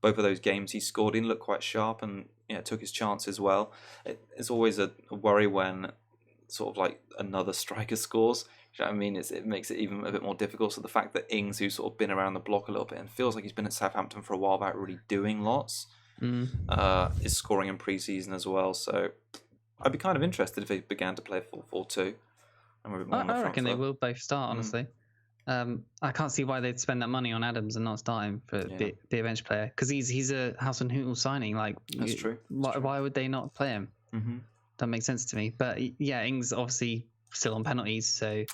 both of those games he scored in. Looked quite sharp and took his chances well. It's always a worry when sort of like another striker scores. you know what I mean? It makes it even a bit more difficult. So the fact that Ings, who's sort of been around the block a little bit and feels like he's been at Southampton for a while without really doing lots, is scoring in pre-season as well. So I'd be kind of interested if they began to play a 4-4-2. I reckon they will both start, honestly. I can't see why they'd spend that money on Adams and not start him for be a bench player, because he's a House and Hootle signing. Like, that's true. Why would they not play him? That makes sense to me. But yeah, Ings obviously still on penalties, so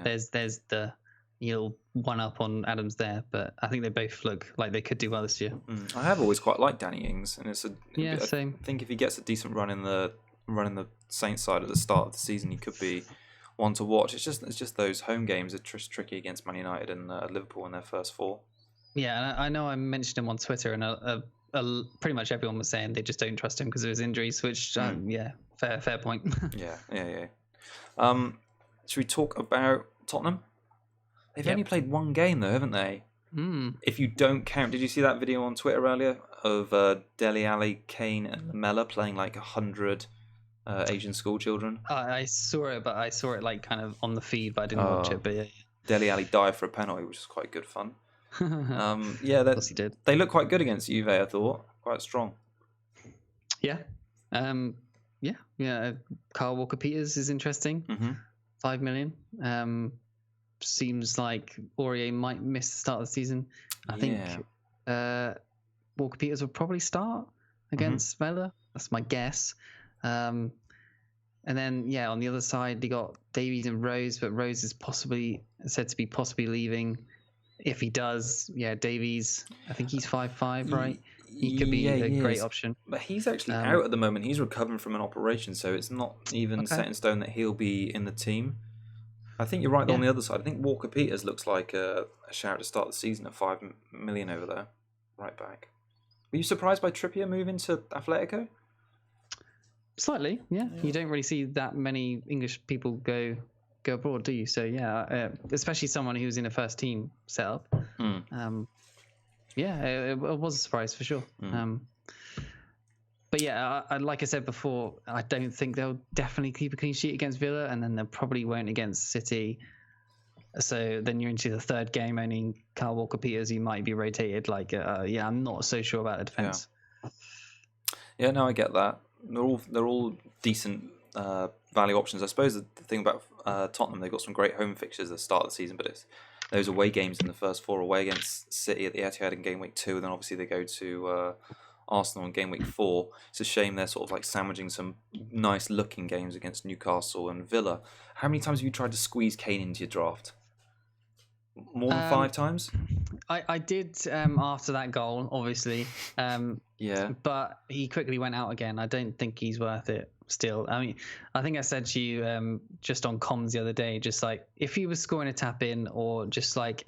there's the one up on Adams there. But I think they both look like they could do well this year. I have always quite liked Danny Ings, and same. I think if he gets a decent run in the Saints side at the start of the season, he could be one to watch. It's just those home games are tricky against Man United and Liverpool in their first 4. Yeah, and I know I mentioned him on Twitter, and pretty much everyone was saying they just don't trust him because of his injuries. Which fair point. yeah. Should we talk about Tottenham? They've only played one game though, haven't they? If you don't count, did you see that video on Twitter earlier of Dele Alli, Kane, and Lamella playing like 100 Asian school children? I saw it, but I saw it like kind of on the feed, but I didn't watch it. But yeah. Dele Alli dived for a penalty, which is quite good fun. Of course he did. They look quite good against Juve, I thought. Quite strong. Yeah. Kyle Walker-Peters is interesting. 5 million. Seems like Aurier might miss the start of the season. I think Walker-Peters will probably start against Vela. That's my guess. And then, on the other side, they got Davies and Rose, but Rose is said to be possibly leaving. If he does, Davies, I think he's 5'5", right? He could be a great option. But he's actually out at the moment. He's recovering from an operation, so it's not even set in stone that he'll be in the team. I think you're right on the other side. I think Walker-Peters looks like a shout to start the season at 5 million over there, right back. Were you surprised by Trippier moving to Atletico? Slightly, yeah. You don't really see that many English people go abroad, do you? So especially someone who's in a first team setup. It was a surprise for sure. But like I said before, I don't think they'll definitely keep a clean sheet against Villa, and then they probably won't against City. So then you're into the third game owning Kyle Walker-Peters. You might be rotated. I'm not so sure about the defense. Yeah, no, I get that. They're all decent value options. I suppose the thing about Tottenham, they've got some great home fixtures at the start of the season, but it's those away games in the first 4, away against City at the Etihad in game week 2, and then obviously they go to Arsenal in game week 4. It's a shame they're sort of like sandwiching some nice looking games against Newcastle and Villa. How many times have you tried to squeeze Kane into your draft? More than 5 times? I did after that goal, obviously. But he quickly went out again. I don't think he's worth it still. I mean, I think I said to you just on comms the other day, just like if he was scoring a tap in or just like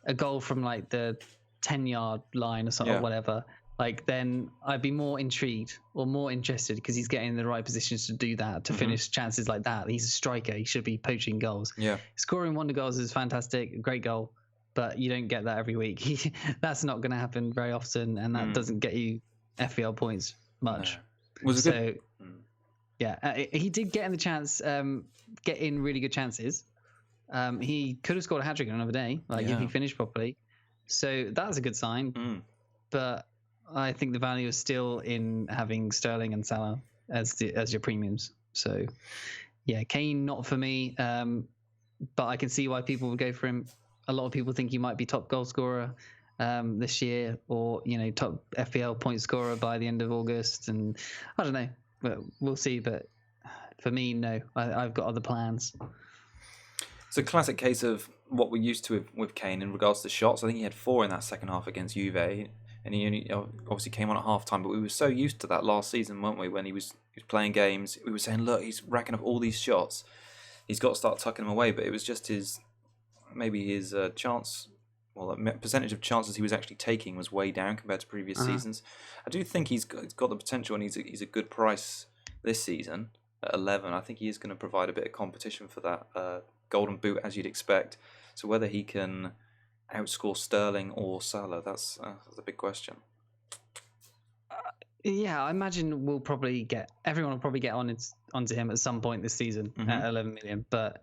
a goal from like the 10-yard line or something, or whatever, like then I'd be more intrigued or more interested because he's getting in the right positions to do that, to finish chances like that. He's a striker. He should be poaching goals. Yeah. Scoring wonder goals is fantastic. Great goal. But you don't get that every week. That's not going to happen very often, and that doesn't get you FPL points much. No. He did get in the chance, get in really good chances. He could have scored a hat-trick on another day, if he finished properly. So that's a good sign. But I think the value is still in having Sterling and Salah as your premiums. So, Kane not for me, but I can see why people would go for him. A lot of people think he might be top goal scorer this year, or top FPL point scorer by the end of August. And I don't know, we'll see. But for me, no, I've got other plans. It's a classic case of what we're used to with Kane in regards to shots. I think he had 4 in that second half against Juve, and he only obviously came on at half time. But we were so used to that last season, weren't we? When he was playing games, we were saying, look, he's racking up all these shots. He's got to start tucking them away. But it was just his chance. Well, the percentage of chances he was actually taking was way down compared to previous seasons. I do think he's got the potential, and he's a good price this season at 11. I think he is going to provide a bit of competition for that golden boot, as you'd expect. So whether he can outscore Sterling or Salah, that's a big question. I imagine everyone will probably get onto him at some point this season at 11 million. But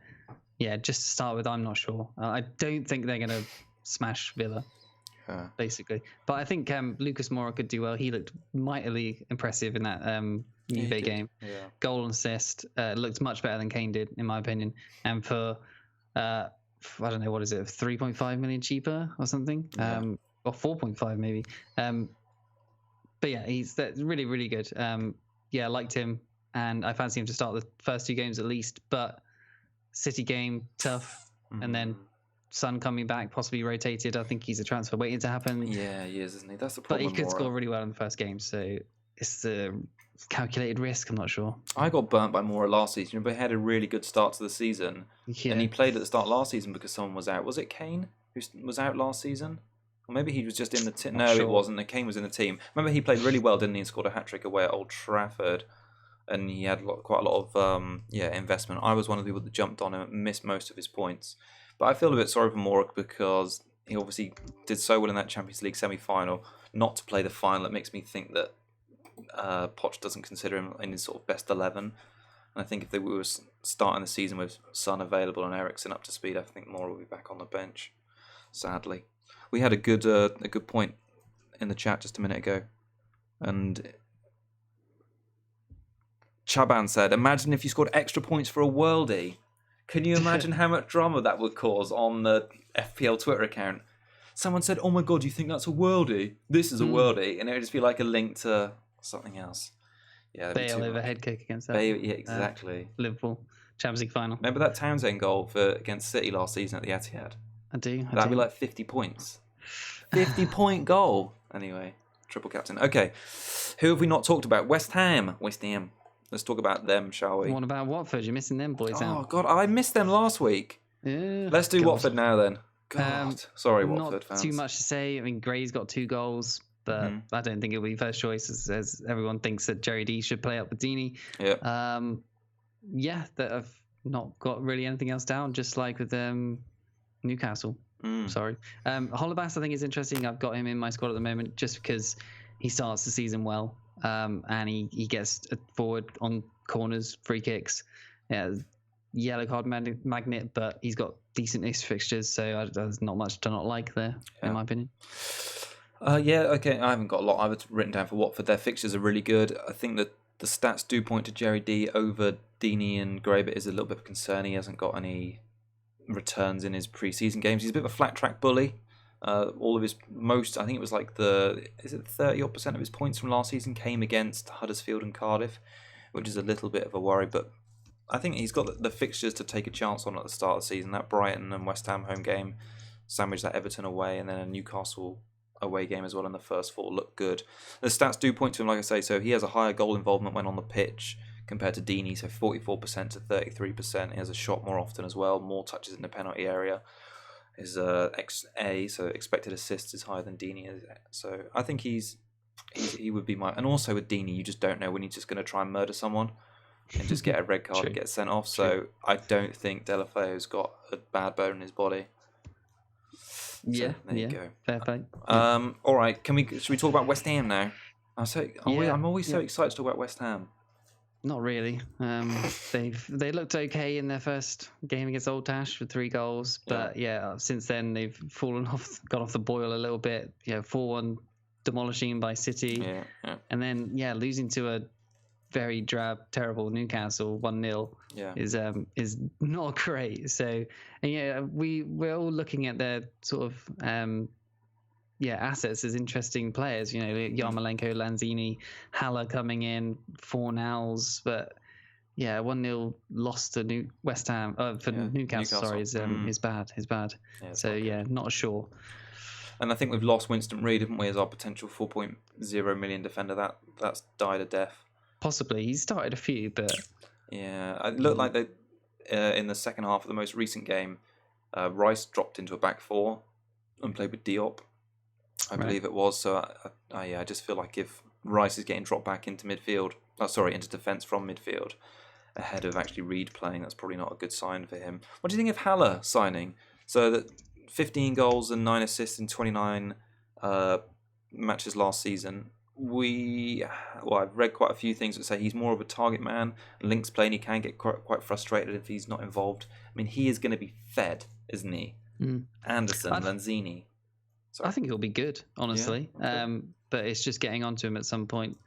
yeah, just to start with, I'm not sure. I don't think they're going to smash Villa, basically. But I think Lucas Moura could do well. He looked mightily impressive in that Juve game. Yeah. Goal and assist, looked much better than Kane did, in my opinion. And for, I don't know, what is it, 3.5 million cheaper or something? Or 4.5 maybe. But yeah, he's really, really good. Yeah, I liked him, and I fancy him to start the first 2 games at least. But City game, tough. And then Son coming back, possibly rotated. I think he's a transfer waiting to happen. Yeah, he is, isn't he? That's the But problem. he could score really well in the first game, so it's a calculated risk. I'm not sure. I got burnt by Moura last season, but he had a really good start to the season. Yeah. And he played at the start last season because someone was out. Was it Kane who was out last season? Or maybe he was just in the team. No, sure. It wasn't. Kane was in the team. Remember, he played really well, didn't he? And scored a hat-trick away at Old Trafford. And he had quite a lot of investment. I was one of the people that jumped on him and missed most of his points. But I feel a bit sorry for Moura because he obviously did so well in that Champions League semi-final. Not to play the final, it makes me think that Poch doesn't consider him in his sort of best 11. And I think if they were starting the season with Son available and Eriksen up to speed, I think Moura will be back on the bench, sadly. We had a good point in the chat just a minute ago. And Chaban said, imagine if you scored extra points for a worldie. Can you imagine how much drama that would cause on the FPL Twitter account? Someone said, oh my god, you think that's a worldie? This is a worldie. And it would just be like a link to something else. Yeah, Bale overhead kick against that. Bale, yeah, exactly. Liverpool, Champions League final. Remember that Townsend goal against City last season at the Etihad? I do. That'd be like 50 points. 50-point goal. Anyway, triple captain. Okay, who have we not talked about? West Ham. Let's talk about them, shall we? What about Watford? You're missing them boys out. Oh, God, I missed them last week. Yeah. Let's do Watford now, then. God, sorry, Watford fans. Not too much to say. I mean, Gray's got 2 goals, but I don't think it'll be first choice, as everyone thinks that Jerry D should play up with Dini. Yeah. That I've not got really anything else down, just like with Newcastle. Sorry. Holebas, I think, is interesting. I've got him in my squad at the moment just because he starts the season well. And he gets forward on corners, free kicks. Yeah, yellow card magnet, but he's got decent fixtures, so there's not much to not like there, in my opinion. Okay. I haven't got a lot I've written down for Watford. Their fixtures are really good. I think that the stats do point to Jerry D over Dini and Gray, but is a little bit of a concern. He hasn't got any returns in his pre-season games. He's a bit of a flat track bully. All of his I think it was like 30% of his points from last season came against Huddersfield and Cardiff, which is a little bit of a worry. But I think he's got the fixtures to take a chance on at the start of the season. That Brighton and West Ham home game, sandwich that Everton away, and then a Newcastle away game as well in the first 4 look good. The stats do point to him, like I say. So he has a higher goal involvement when on the pitch compared to Dini, so 44% to 33%. He has a shot more often as well, more touches in the penalty area. His XA, so expected assists, is higher than Dini is. So I think he would be my... And also with Dini, you just don't know when he's just going to try and murder someone and just get a red card and get sent off. So I don't think Delaffei has got a bad bone in his body. Yeah, so there you go. Fair play. All right, should we talk about West Ham now? I'm always so excited to talk about West Ham. Not really. They looked okay in their first game against Old Tash with 3 goals, but since then they've gone off the boil a little bit. 4-1 demolishing by City, and then losing to a very drab, terrible Newcastle 1-0 is not great. So we're all looking at their sort of assets as interesting players. Yarmolenko, Lanzini, Haller coming in, Fornals, but 1-0 loss to West Ham for Newcastle. Sorry, is bad. So not sure. And I think we've lost Winston Reid, haven't we, as our potential 4.0 million defender. That's died a death. Possibly. He started a few, but it looked like they in the second half of the most recent game, Rice dropped into a back 4 and played with Diop, I believe it was. So I just feel like if Rice is getting dropped back into into defence from midfield ahead of actually Reid playing, that's probably not a good sign for him. What do you think of Haller signing? So that 15 goals and 9 assists in 29 matches last season. I've read quite a few things that say he's more of a target man. Links play, and he can get quite frustrated if he's not involved. I mean, he is going to be fed, isn't he? Anderson, Lanzini. I think he'll be good, honestly. Yeah, okay. But it's just getting onto him at some point.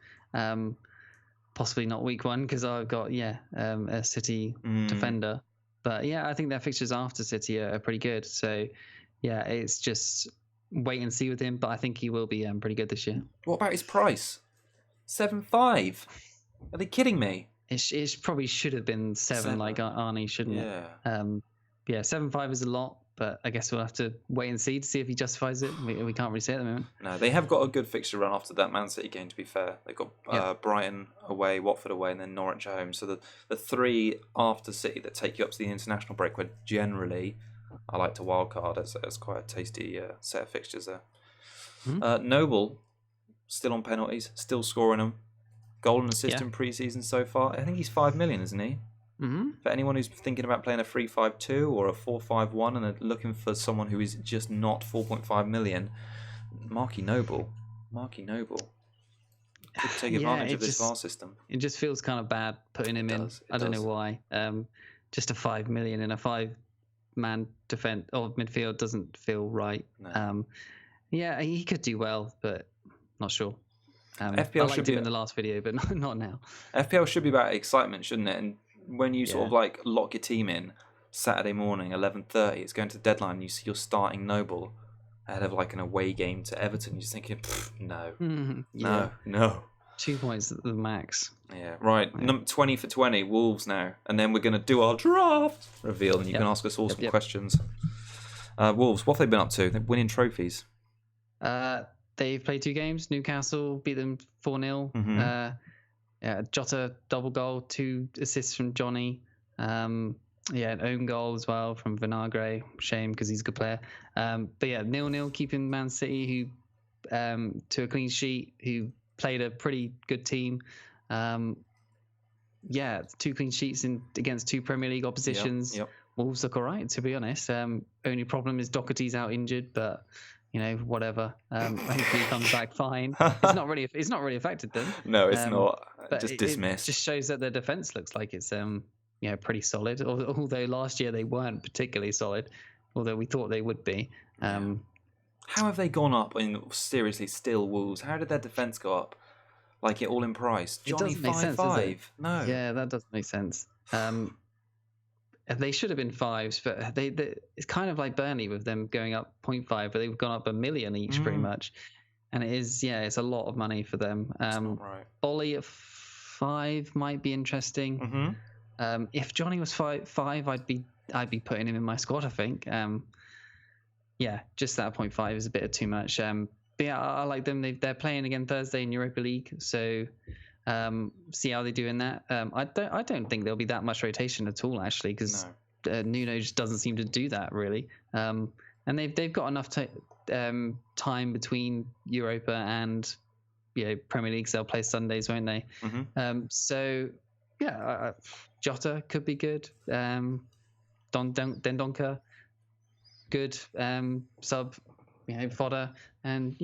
Possibly not week 1 because I've got a City defender. But yeah, I think their fixtures after City are pretty good. So yeah, it's just wait and see with him. But I think he will be pretty good this year. What about his price? 7.5. Are they kidding me? It probably should have been 7 like Arnie, shouldn't it? Yeah, 7.5 is a lot. But I guess we'll have to wait and see to see if he justifies it. We can't really say at the moment. No, they have got a good fixture run after that Man City game, to be fair. They've got Brighton away, Watford away, and then Norwich at home. So the 3 after City that take you up to the international break, where generally I like to wildcard. It's quite a tasty set of fixtures there. Noble, still on penalties, still scoring them. Goal and assist in pre-season so far. I think he's 5 million, isn't he? For anyone who's thinking about playing a 3-5-2 or a 4-5-1 and are looking for someone who is just not 4.5 million, Marky Noble. Could take advantage of this VAR system. It just feels kind of bad putting him in. I don't know why. Just a 5 million in a 5-man defense or midfield doesn't feel right. No. He could do well, but not sure. FPL I liked him in the last video, but not now. FPL should be about excitement, shouldn't it? And when you sort of like lock your team in Saturday morning, 11:30, it's going to the deadline. You see you're starting Noble ahead of like an away game to Everton. You're just thinking, no. 2 points at the max. Yeah, right. 20 for 20, Wolves now, and then we're going to do our draft reveal, and you can ask us all some questions. Wolves, what have they been up to? They're winning trophies. They've played 2 games. Newcastle beat them 4-0. Jota double goal, 2 assists from Johnny. An own goal as well from Vinagre. Shame because he's a good player. But 0-0 keeping Man City, who to a clean sheet, who played a pretty good team. 2 clean sheets against 2 Premier League oppositions. Wolves look all right, to be honest. Only problem is Doherty's out injured, but whatever. Hopefully he comes back fine. It's not really affected them. No, it's not. Just dismissed. It just shows that their defense looks like it's pretty solid. Although last year they weren't particularly solid, although we thought they would be. How have they gone up? Seriously, still Wolves. How did their defense go up? Like it all in price. Johnny 5.5. No. Yeah, that doesn't make sense. They should have been 5s, but they it's kind of like Burnley with them going up 0.5, but they've gone up $1 million each pretty much. And it's a lot of money for them. Not right. Ollie at 5 might be interesting. If Johnny was 5, I'd be putting him in my squad, I think. Just that 0.5 is a bit too much. But I like them. They're playing again Thursday in Europa League, so see how they do in that. I don't think there'll be that much rotation at all, actually, because Nuno just doesn't seem to do that really. And they've got enough time between Europa and Premier League. So they'll play Sundays, won't they? Jota could be good. Dendoncker, good sub. Fodder, and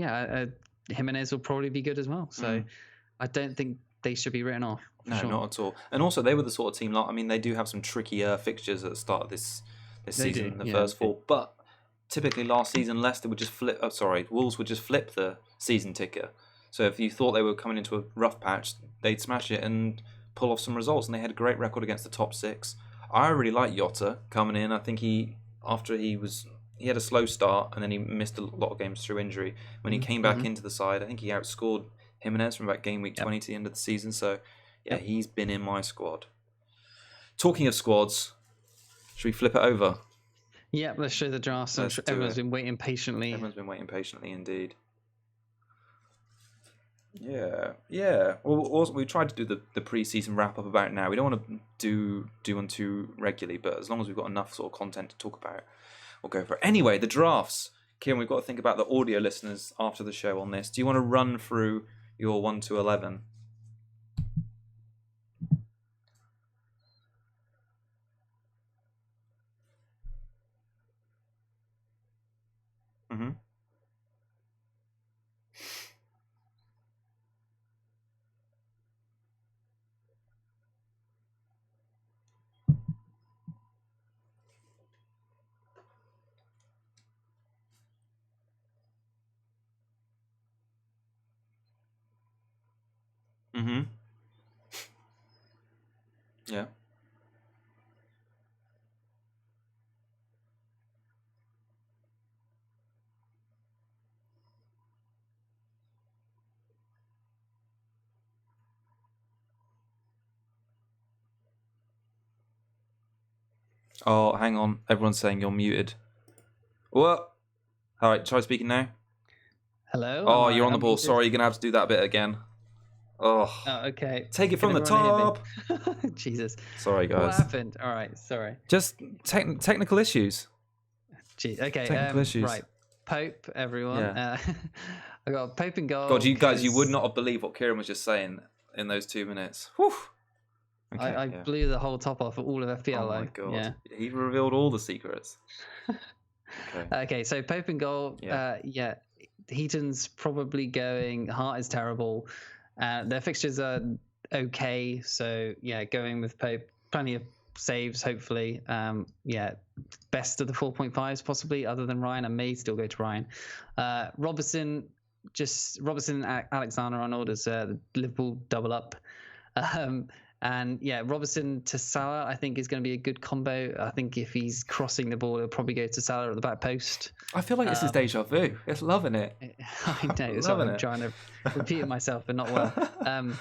Jimenez will probably be good as well. So I don't think they should be written off. No, not at all. And also, they were the sort of team. They do have some trickier fixtures at the start of this season, the first 4. But typically, last season, Leicester would just flip. Wolves would just flip the season ticker. So if you thought they were coming into a rough patch, they'd smash it and pull off some results. And they had a great record against the top 6. I really like Jota coming in. I think he had a slow start and then he missed a lot of games through injury. When he came back into the side, I think he outscored Jimenez from about game week 20 to the end of the season. So, he's been in my squad. Talking of squads, should we flip it over? Yeah, let's show the draft. So everyone's been waiting patiently. Everyone's been waiting patiently indeed. Yeah. Well, also, we tried to do the pre-season wrap-up about now. We don't want to do one too regularly, but as long as we've got enough sort of content to talk about, we'll go for it. Anyway, the drafts. Kieran, we've got to think about the audio listeners after the show on this. Do you want to run through your 1 to 11? Yeah. Oh, hang on. Everyone's saying you're muted. What? All right, try speaking now. Hello. Oh, you're on the ball. Sorry, you're going to have to do that bit again. Oh, okay. Take it from the top. Jesus. Sorry, guys. What happened? All right. Sorry. Just technical issues. Gee. Okay. Technical issues. Right. Pope, everyone. Yeah. I got Pope and goal. God, you guys, you would not have believed what Kieran was just saying in those 2 minutes. Whew. Okay, I blew the whole top off of all of FPL. Oh my God. Yeah. He revealed all the secrets. Okay, so Pope and goal. Yeah. Heaton's probably going. Hart is terrible. Their fixtures are okay. So yeah, going with Pope. Plenty of saves, hopefully. Best of the 4.5s possibly, other than Ryan. I may still go to Ryan. Robertson, Alexander Arnold as the Liverpool double up. And yeah, Robertson to Salah, I think is going to be a good combo. I think if he's crossing the ball, he'll probably go to Salah at the back post. I feel like this is deja vu. It's loving it. I know. So I'm trying to repeat it myself, but not well.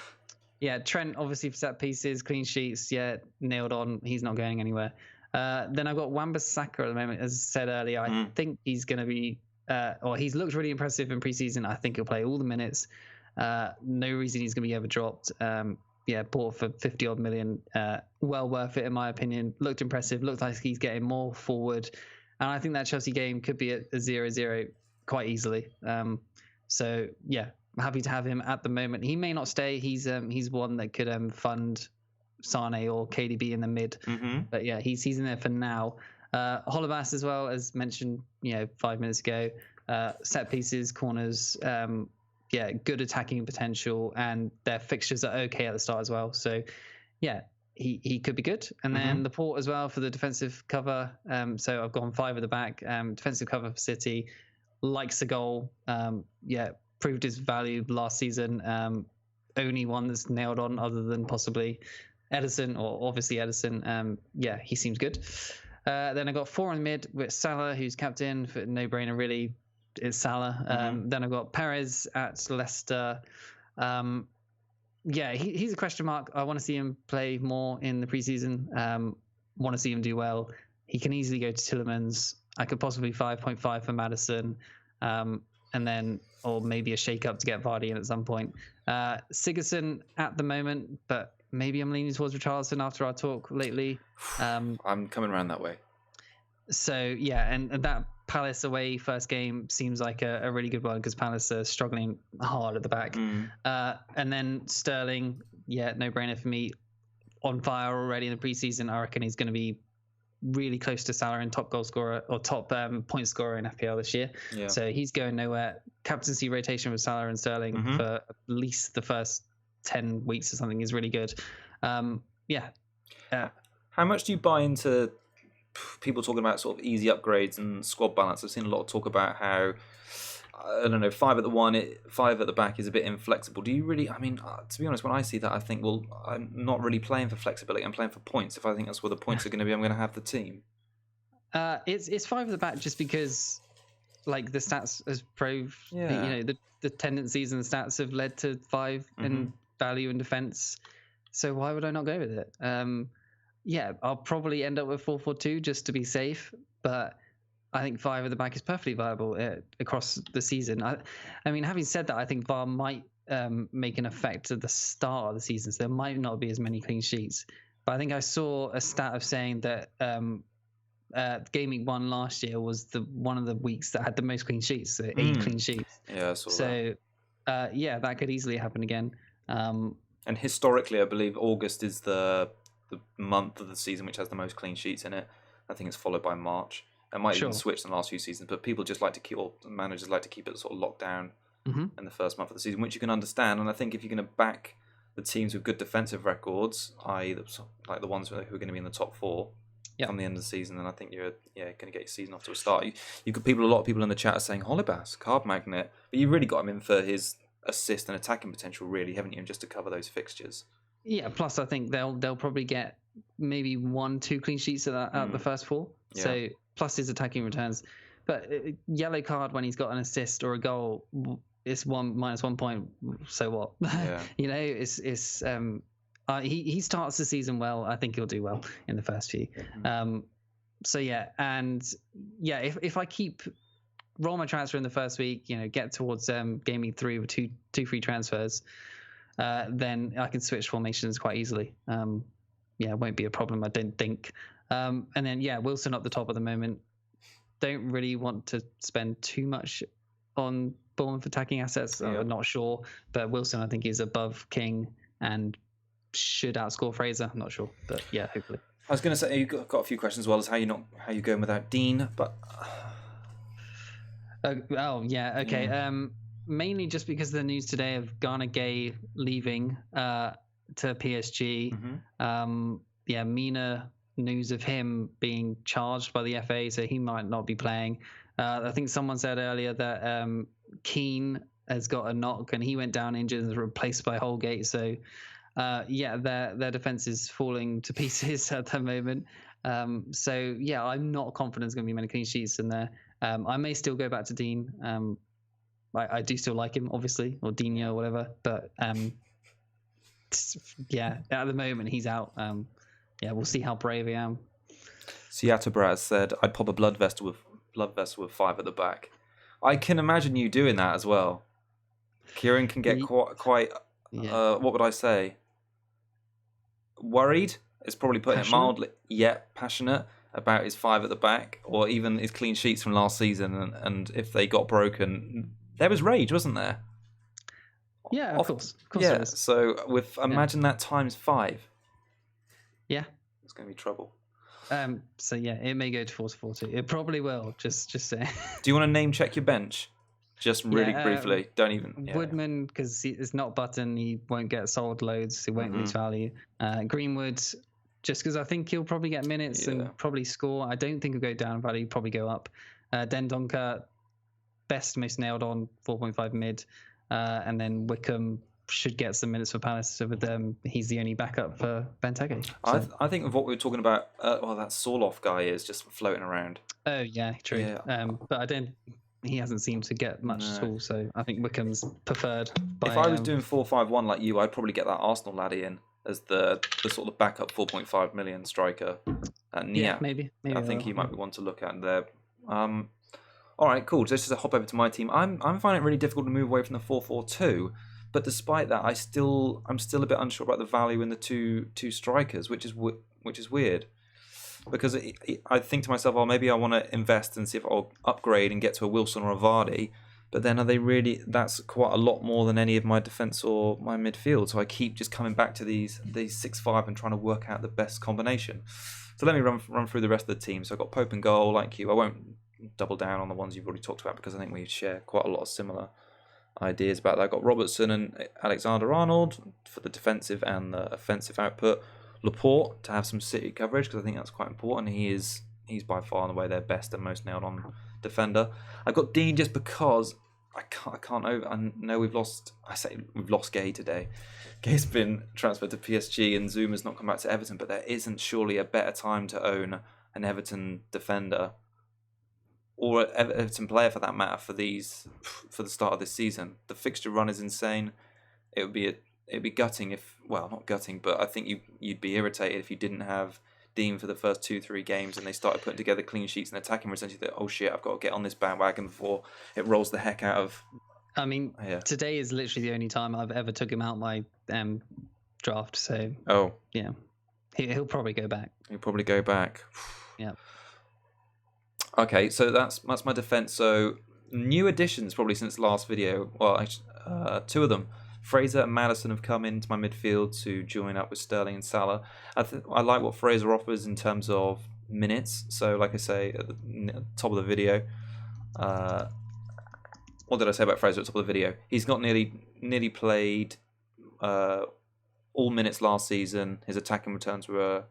Yeah, Trent obviously for set pieces, clean sheets. Yeah, nailed on. He's not going anywhere. Then I've got Wan-Bissaka at the moment. As I said earlier, I think he's going to be, he's looked really impressive in preseason. I think he'll play all the minutes. No reason he's going to be ever dropped. Bought for 50 odd million. Well worth it in my opinion. Looked impressive. Looked like he's getting more forward, and I think that Chelsea game could be a 0-0 quite easily. So yeah, I'm happy to have him at the moment. He may not stay. He's one that could fund Sane or KDB in the mid. But yeah, he's in there for now. Holebas as well, as mentioned 5 minutes ago. Set pieces, corners. Good attacking potential, and their fixtures are okay at the start as well. So, yeah, he could be good. And then the port as well for the defensive cover. So I've gone 5 at the back. Defensive cover for City, likes a goal. Proved his value last season. Only one that's nailed on, other than possibly Edison, or obviously Edison. He seems good. Then I got 4 in mid with Salah, who's captain for no brainer really. Is Salah. Then I've got Perez at Leicester. He's a question mark. I want to see him play more in the preseason. Want to see him do well. He can easily go to Tielemans. I could possibly 5.5 for Maddison. And then, or maybe a shake-up to get Vardy in at some point. Sigurdsson at the moment, but maybe I'm leaning towards Richarlison after our talk lately. I'm coming around that way. So, yeah, and that Palace away first game seems like a really good one because Palace are struggling hard at the back. And then Sterling, no brainer for me. On fire already in the preseason. I reckon he's going to be really close to Salah in top goal scorer or top point scorer in FPL this year. Yeah. So he's going nowhere. Captaincy rotation with Salah and Sterling for at least the first 10 weeks or something is really good. How much do you buy into people talking about sort of easy upgrades and squad balance? I've seen a lot of talk about how, I don't know, 5 at the one, 5 at the back is a bit inflexible. Do you really, to be honest, when I see that, I think, well, I'm not really playing for flexibility. I'm playing for points. If I think that's where the points are going to be, I'm going to have the team. It's 5 at the back just because, like, the stats has proved, the tendencies and the stats have led to 5 in value and defence. So why would I not go with it? I'll probably end up with 4-4-2 just to be safe, but I think 5 at the back is perfectly viable across the season. Having said that, I think VAR might make an effect at the start of the season, so there might not be as many clean sheets. But I think I saw a stat of saying that Game Week 1 last year was one of the weeks that had the most clean sheets, so 8 clean sheets. Yeah, I saw that. So, that could easily happen again. And historically, I believe August is the month of the season which has the most clean sheets in it. I think it's followed by March. It might even switch in the last few seasons, but people just like to keep, or managers like to keep it sort of locked down in the first month of the season, which you can understand. And I think if you're going to back the teams with good defensive records, i.e., like the ones who are going to be in the top 4 on the end of the season, then I think you're going to get your season off to a start. A lot of people in the chat are saying Holebas, card magnet, but you really got him in for his assist and attacking potential, really, haven't you? And just to cover those fixtures. Yeah. Plus, I think they'll probably get maybe 1-2 clean sheets at the first 4. Yeah. So plus his attacking returns. But yellow card when he's got an assist or a goal, it's -1 point. So what? Yeah. You know, he starts the season well. I think he'll do well in the first few. So yeah, and yeah, if I roll my transfer in the first week, you know, get towards game week 3 with two free transfers, then I can switch formations quite easily. Yeah, it won't be a problem, I don't think. And then yeah, Wilson up the top at the moment. Don't really want to spend too much on Bournemouth attacking assets. Yeah. I'm not sure, but Wilson I think is above King and should outscore Fraser. I'm not sure, but yeah, hopefully. I was going to say you've got a few questions as well as how you going without Dean, but oh yeah, okay. Yeah. Mainly just because of the news today of Garner Gay leaving to PSG. Yeah, Mina news of him being charged by the FA, so he might not be playing. I think someone said earlier that Keane has got a knock and he went down injured and was replaced by Holgate. So yeah, their defense is falling to pieces at the moment. So yeah, I'm not confident there's going to be many clean sheets in there. I may still go back to Dean. I do still like him, obviously, or Dini or whatever. But yeah, at the moment he's out. Yeah, we'll see how brave I am. Seattle Braz said, "I'd pop a blood vessel with 5 at the back." I can imagine you doing that as well. Kieran can get quite what would I say? Worried? It's probably putting it mildly. Yeah, passionate about his 5 at the back, or even his clean sheets from last season. And if they got broken, there was rage, wasn't there? Yeah, of course. Yeah. So imagine that times 5. Yeah, it's going to be trouble. So yeah, it may go to 4-4-2. It probably will. Just say. Do you want to name check your bench? Just really briefly. Don't even. Yeah. Woodman, because it's not Button, he won't get sold loads. He won't lose value. Greenwood, just because I think he'll probably get minutes and probably score. I don't think he'll go down value. He'll probably go up. Dendoncker, most nailed on 4.5 mid, and then Wickham should get some minutes for Palace. So with them, he's the only backup for Benteke. So. I think of what we were talking about. That Sorloth guy is just floating around. Oh yeah, true. Yeah. But he hasn't seemed to get much at all. So I think Wickham's preferred. If I was doing 4-5-1 like you, I'd probably get that Arsenal laddie in as the sort of backup 4.5 million striker. Yeah, maybe I think he might be one to look at there. All right, cool. Just to hop over to my team, I'm finding it really difficult to move away from the 4-4-2. But despite that, I'm still a bit unsure about the value in the two strikers, which is weird, because I think to myself, maybe I want to invest and see if I'll upgrade and get to a Wilson or a Vardy. But then are they really? That's quite a lot more than any of my defence or my midfield. So I keep just coming back to these 6-5 and trying to work out the best combination. So let me run through the rest of the team. So I've got Pope and goal, like you. I won't double down on the ones you've already talked about because I think we share quite a lot of similar ideas about that. I've got Robertson and Alexander-Arnold for the defensive and the offensive output. Laporte to have some City coverage because I think that's quite important. He's by far and away their best and most nailed on defender. I've got Dean just because I know we've lost Gay today. Gay's been transferred to PSG and Zuma's not come back to Everton, but there isn't surely a better time to own an Everton defender or an Everton player for that matter for the start of this season. The fixture run is insane. It'd be gutting not gutting, but I think you'd be irritated if you didn't have Dean for the first 2-3 games and they started putting together clean sheets and attacking essentially that, oh shit, I've got to get on this bandwagon before it rolls the heck out of. I mean, today is literally the only time I've ever took him out my draft. So yeah, he'll probably go back. Yeah. Okay, so that's my defense. So new additions probably since last video. Well, actually, 2 of them. Fraser and Maddison have come into my midfield to join up with Sterling and Salah. I like what Fraser offers in terms of minutes. So, like I say at the top of the video, what did I say about Fraser at the top of the video? He's got nearly played all minutes last season. His attacking returns were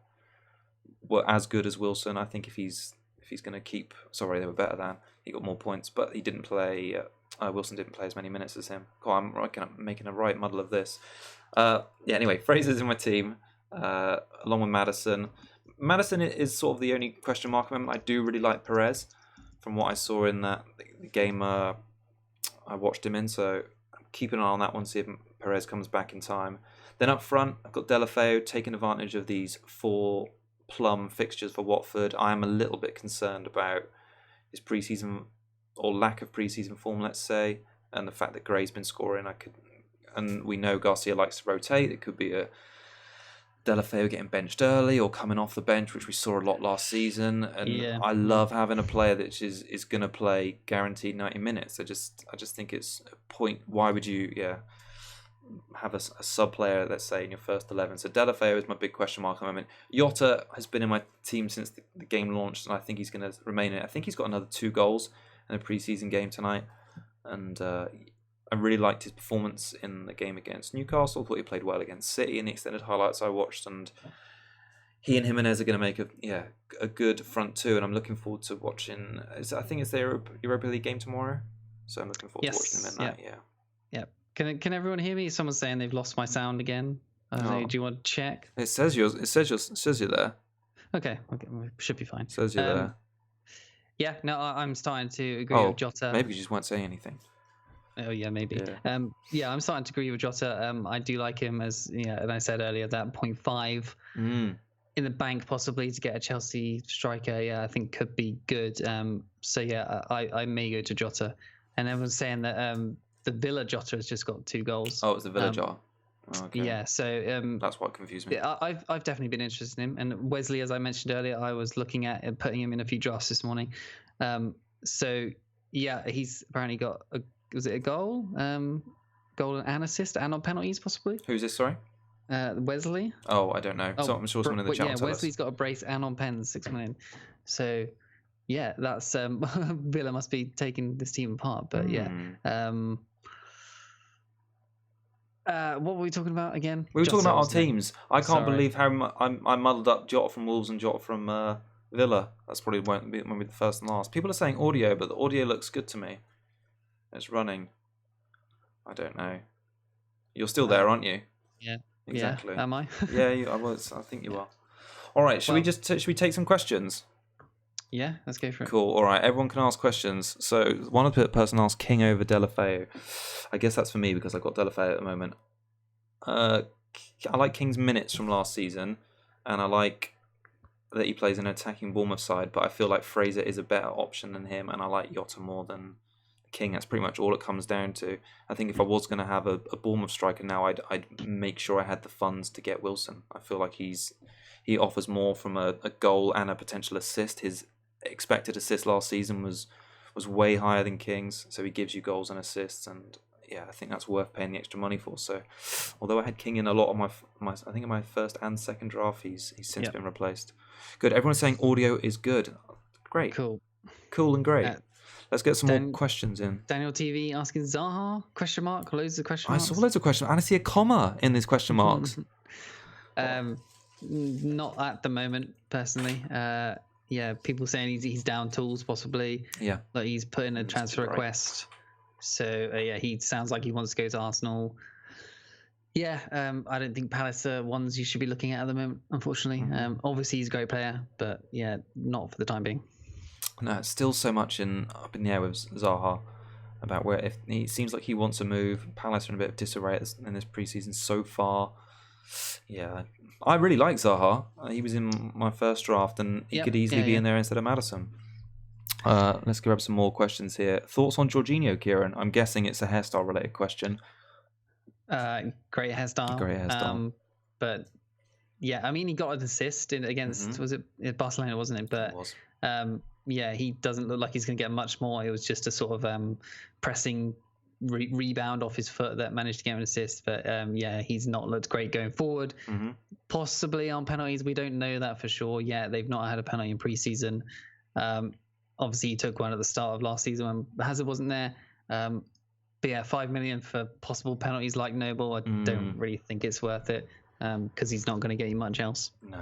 as good as Wilson. I think if he's going to keep, sorry, they were better than. He got more points, but he didn't play Wilson didn't play as many minutes as him. God, I'm making a right muddle of this. Anyway, Fraser's in my team, along with Maddison. Maddison is sort of the only question mark at the moment. I do really like Perez from what I saw in the game I watched him in, so I'm keeping an eye on that one, see if Perez comes back in time. Then up front, I've got Delaffei taking advantage of these 4 plum fixtures for Watford. I am a little bit concerned about his pre-season or lack of pre-season form, let's say, and the fact that Gray's been scoring. And we know Garcia likes to rotate. It could be a Delaffei getting benched early or coming off the bench, which we saw a lot last season. And I love having a player that is going to play guaranteed 90 minutes. I just think it's a point. Why would you have a sub player, let's say, in your first 11? So Delaffei is my big question mark at the moment. Jota has been in my team since the game launched, and I think he's going to remain in it. I think he's got another 2 goals in a pre-season game tonight, and I really liked his performance in the game against Newcastle. Thought he played well against City in the extended highlights I watched, and he and Jimenez are going to make a good front 2, and I'm looking forward to watching. I think it's the Europa League game tomorrow, so I'm looking forward to watching them in that. Yeah. Can everyone hear me? Someone's saying they've lost my sound again. Do you want to check? It says you're there. Okay, should be fine. It says you're there. Yeah, no, I'm starting to agree with Jota. Maybe you just won't say anything. Oh yeah, maybe. Yeah. I'm starting to agree with Jota. I do like him as and I said earlier that 0.5 in the bank possibly to get a Chelsea striker. Yeah, I think could be good. So yeah, I may go to Jota. And everyone's saying that the Villa Jota has just got 2 goals. Oh, it's the Villa Jota. Okay. Yeah, so that's what confused me. I've definitely been interested in him, and Wesley, as I mentioned earlier, I was looking at putting him in a few drafts this morning. So yeah, he's apparently got was it a goal, goal and assist, and on penalties possibly. Who's this? Sorry. Wesley. Oh, I don't know. So I'm sure someone in the chat will tell Wesley's got a brace and on pens, 6 million. So yeah, that's Villa must be taking this team apart. But what were we talking about again? We were talking about our teams. I can't believe how I muddled up Jota from Wolves and Jota from Villa. That's probably won't be the first and last. People are saying audio, but the audio looks good to me. It's running. I don't know. You're still there, aren't you? Yeah. Exactly. Yeah. Am I? Yeah, I was. I think you are. All right. Should we take some questions? Yeah, let's go for it. Cool. All right. Everyone can ask questions. So one person asked King over Delaffei. I guess that's for me because I've got Delaffei at the moment. I like King's minutes from last season, and I like that he plays an attacking Bournemouth side, but I feel like Fraser is a better option than him, and I like Jota more than King. That's pretty much all it comes down to. I think if I was going to have a Bournemouth striker now, I'd make sure I had the funds to get Wilson. I feel like he offers more from a goal and a potential assist. His expected assist last season was way higher than King's, so he gives you goals and assists, and yeah, I think that's worth paying the extra money for. So, although I had King in a lot of my I think in my first and second draft, he's since been replaced. Good. Everyone's saying audio is good. Great. Cool and great. Let's get some more questions in. Daniel TV asking Zaha ? Loads of question marks. I saw loads of questions, and I see a comma in these question marks. Not at the moment, personally. Yeah, people saying he's down tools possibly. Yeah, like he's put in a transfer request. So yeah, he sounds like he wants to go to Arsenal. Yeah, I don't think Palace are ones you should be looking at the moment, unfortunately. Obviously he's a great player, but yeah, not for the time being. No, it's still so much up in the air with Zaha about where if he seems like he wants to move. Palace are in a bit of disarray in this preseason so far. Yeah, I really like Zaha. He was in my first draft, and he could easily be in there instead of Maddison. Let's grab some more questions here. Thoughts on Jorginho, Kieran? I'm guessing it's a hairstyle related question. Great hairstyle. But yeah, I mean, he got an assist against was it Barcelona, wasn't it? But it was. Yeah, he doesn't look like he's going to get much more. It was just a sort of pressing rebound off his foot that managed to get an assist. But yeah, he's not looked great going forward. Possibly on penalties, we don't know that for sure yet. They've not had a penalty in pre-season. Obviously, he took one at the start of last season when Hazard wasn't there. But yeah, 5 million for possible penalties like Noble, I don't really think it's worth it because he's not going to get you much else. No.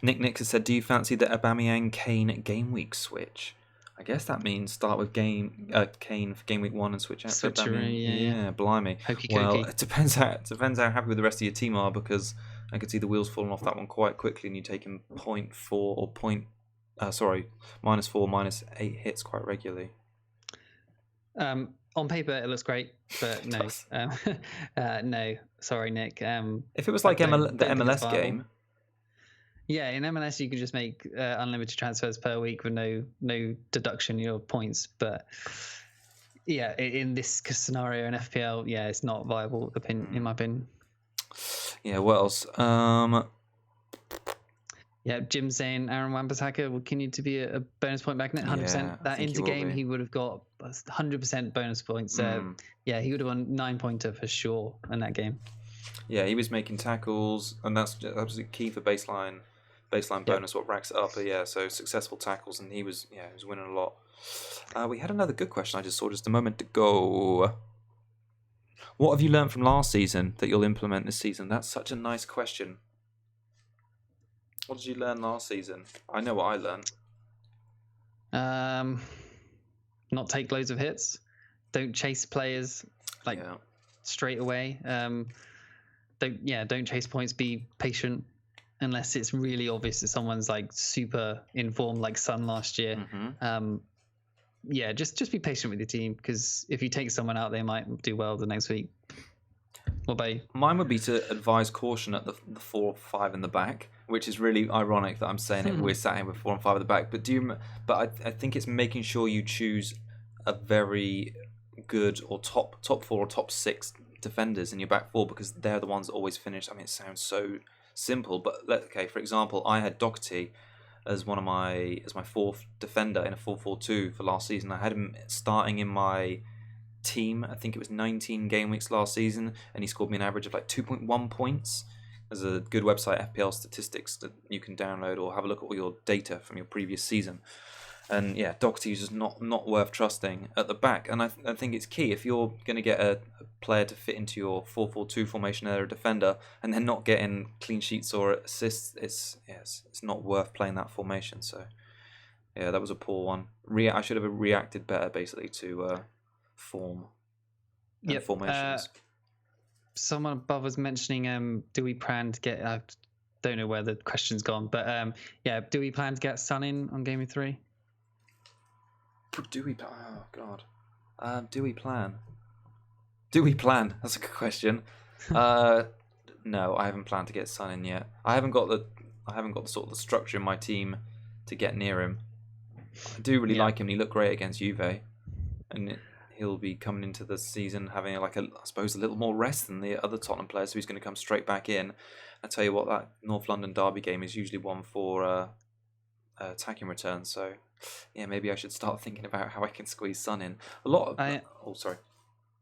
Nick has said, do you fancy the Aubameyang-Kane game week switch? I guess that means start with Kane for game week 1 and switch out to Switchery, yeah. blimey. Hokey Well, cokey. it depends how happy with the rest of your team are, because I could see the wheels falling off that one quite quickly, and you taking -4 or -4, -8 hits quite regularly. On paper, it looks great, but no. No, sorry, Nick. If it was like the MLS game. Yeah, in MLS you can just make unlimited transfers per week with no deduction in your points. But yeah, in this scenario in FPL, yeah, it's not viable in my opinion. Yeah, what else? Yeah, Jim's saying Aaron Wan-Bissaka will continue to be a bonus point magnet, 100%. That into game, he would have got 100% bonus points. Yeah, he would have won 9-pointer for sure in that game. Yeah, he was making tackles, and that's absolutely key for baseline bonus, what racks it up. But yeah, so successful tackles, and he was winning a lot. We had another good question I just saw just a moment ago. What have you learned from last season that you'll implement this season? That's such a nice question. What did you learn last season? I know what I learned. Not take loads of hits. Don't chase players straight away. Don't chase points. Be patient. Unless it's really obvious that someone's like super informed, like Son last year. Just be patient with your team, because if you take someone out, they might do well the next week. What about you? Mine would be to advise caution at the 4 or 5 in the back, which is really ironic that I'm saying it. We're sat here with 4 and 5 at the back, but I think it's making sure you choose a very good or top 4 or top 6 defenders in your back 4, because they're the ones that always finish. I mean, it sounds so simple, but for example, I had Doherty as my 4th defender in a 4-4-2 for last season. I had him starting in my team. I think it was 19 game weeks last season, and he scored me an average of like 2.1 points. There's a good website, FPL Statistics, that you can download or have a look at all your data from your previous season. And yeah, Doherty is just not worth trusting at the back. And I think it's key, if you're going to get a player to fit into your 4-4-2 formation, or a defender, and then not getting clean sheets or assists, it's not worth playing that formation. So yeah, that was a poor one. I should have reacted better, basically, to form and formations. Someone above was mentioning, do we plan to get? I don't know where the question's gone, but do we plan to get Son in on game 3? Do we? Oh God. Do we plan? Do we plan? That's a good question. No, I haven't planned to get Son in yet. I haven't got the sort of the structure in my team to get near him. I do really like him. He looked great against Juve, and he'll be coming into the season having I suppose a little more rest than the other Tottenham players, so he's going to come straight back in. I tell you what, that North London derby game is usually one for attacking returns. So yeah, maybe I should start thinking about how I can squeeze Son in. A lot of sorry.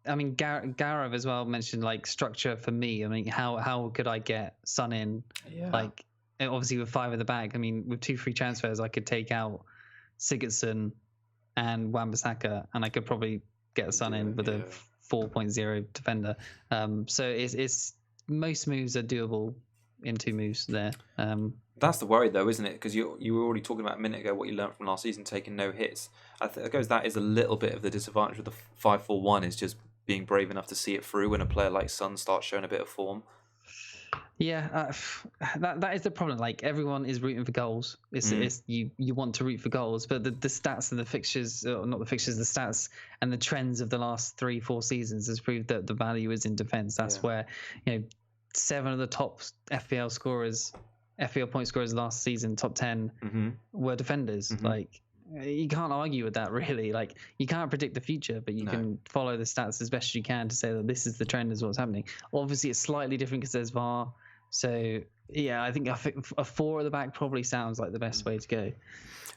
I mean, Gaurav as well mentioned like structure for me. I mean, how could I get Son in? Yeah. Like, obviously with 5 at the back. I mean, with 2 free transfers, I could take out Sigurdsson and Wan-Bissaka, and I could probably get Son in with a 4.0 defender. So it's most moves are doable in 2 moves there. That's the worry, though, isn't it? Because you were already talking about a minute ago what you learned from last season, taking no hits. I suppose that is a little bit of the disadvantage with the 5-4-1, is just being brave enough to see it through when a player like Son starts showing a bit of form. Yeah, that is the problem. Like, everyone is rooting for goals. It's you want to root for goals, but the stats and the fixtures, not the fixtures, the stats and the trends of the last 3-4 seasons has proved that the value is in defence. That's where 7 of the top FPL point scorers last season, top 10, were defenders. Like, you can't argue with that, really. Like, you can't predict the future, but you can follow the stats as best you can to say that this is the trend, is what's happening. Obviously, it's slightly different because there's VAR. So yeah, I think a 4 at the back probably sounds like the best way to go.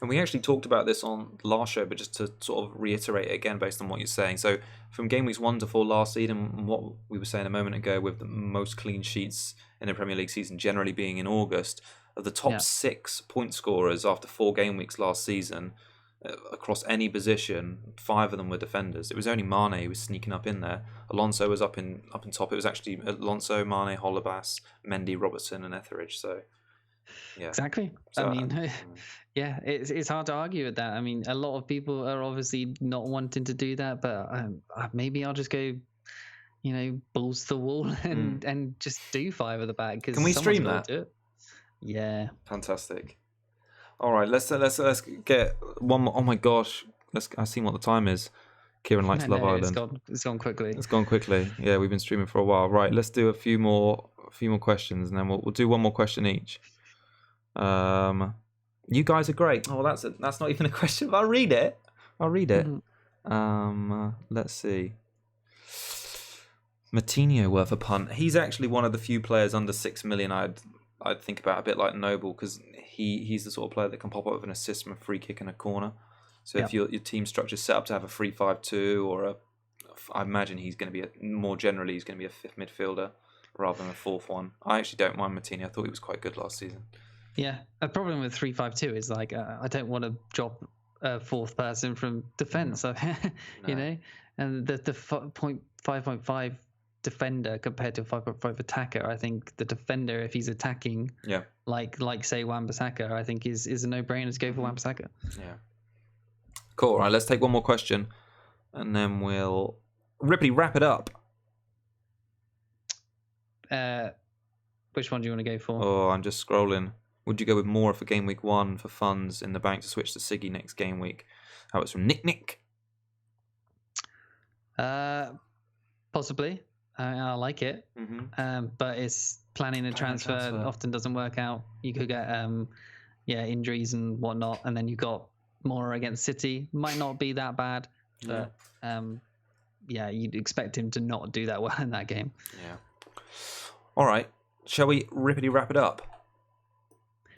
And we actually talked about this on last show, but just to sort of reiterate it again based on what you're saying. So from game weeks 1 to 4 last season, and what we were saying a moment ago with the most clean sheets in the Premier League season generally being in August, of the top 6 point scorers after 4 game weeks last season, across any position, 5 of them were defenders. It was only Mane who was sneaking up in there. Alonso was up in top. It was actually Alonso, Mane, Holebas, Mendy, Robertson, and Etheridge. So Yeah. Exactly. So, I mean, yeah, it's hard to argue with that. I mean, a lot of people are obviously not wanting to do that, but maybe I'll just go, balls to the wall and just do 5 at the back because Can we someone's stream got that? to do it. Yeah. Fantastic. All right, let's get one more. Oh my gosh, I've seen what the time is. Kieran likes Love Island. It's gone quickly. It's gone quickly. Yeah, we've been streaming for a while. Right, let's do a few more questions, and then we'll do one more question each. You guys are great. Oh, that's not even a question. But I'll read it. Let's see. Matinho worth a punt. He's actually one of the few players under 6 million I'd think about, a bit like Noble, because he's the sort of player that can pop up with an assist from a free kick and a corner. So if your team structure's set up to have a 3-5-2 or I imagine he's going to be more generally he's going to be a fifth midfielder rather than a fourth one. I actually don't mind Matinho. I thought he was quite good last season. Yeah, a problem with 3-5-2 is like I don't want to drop a fourth person from defence, and the 5.5 defender compared to 5.5 attacker. I think the defender, if he's attacking, like say Wan-Bissaka, I think is a no-brainer to go for Wan-Bissaka. Yeah. Cool. All right, let's take one more question, and then we'll Ripley wrap it up. Which one do you want to go for? Oh, I'm just scrolling. Would you go with Moura for game week 1 for funds in the bank to switch to Siggy next game week? That was from Nick. Possibly. I like it. But it's planning a transfer often doesn't work out. You could get injuries and whatnot, and then you got Moura against City. Might not be that bad, but you'd expect him to not do that well in that game. Yeah. All right. Shall we wrap it up?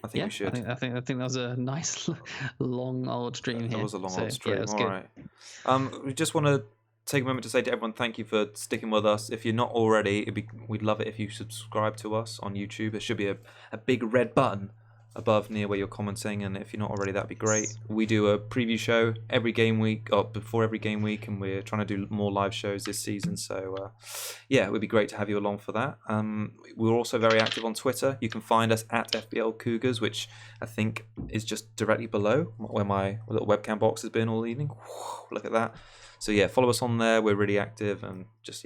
I think we should. I think that was a nice long old stream here. That was a long old stream. Yeah, all right. We just want to take a moment to say to everyone, thank you for sticking with us. If you're not already, we'd love it if you subscribe to us on YouTube. There should be a big red button above near where you're commenting, and if you're not already, that'd be great. We do a preview show every game week, or before every game week, and we're trying to do more live shows this season. So it would be great to have you along for that. We're also very active on Twitter. You can find us at FPL Cougars, which I think is just directly below where my little webcam box has been all evening. Look at that. So follow us on there. We're really active, and just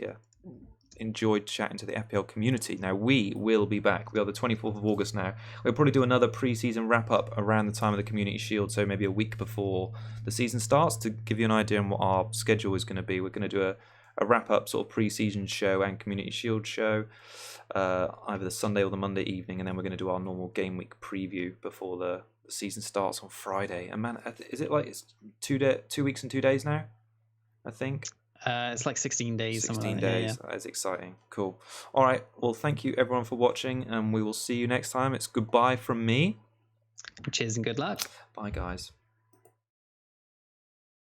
enjoyed chatting to the FPL community. Now we will be back. We are the 24th of August now. We'll probably do another pre-season wrap-up around the time of the Community Shield, so maybe a week before the season starts, to give you an idea on what our schedule is going to be. We're going to do a wrap-up sort of pre-season show and Community Shield show, either the Sunday or the Monday evening, and then we're going to do our normal game week preview before the season starts on Friday. And man, is it like it's 2 weeks and 2 days now? I think. It's like 16 days. 16 days. Yeah. That is exciting. Cool. All right. Well, thank you everyone for watching, and we will see you next time. It's goodbye from me. Cheers and good luck. Bye, guys.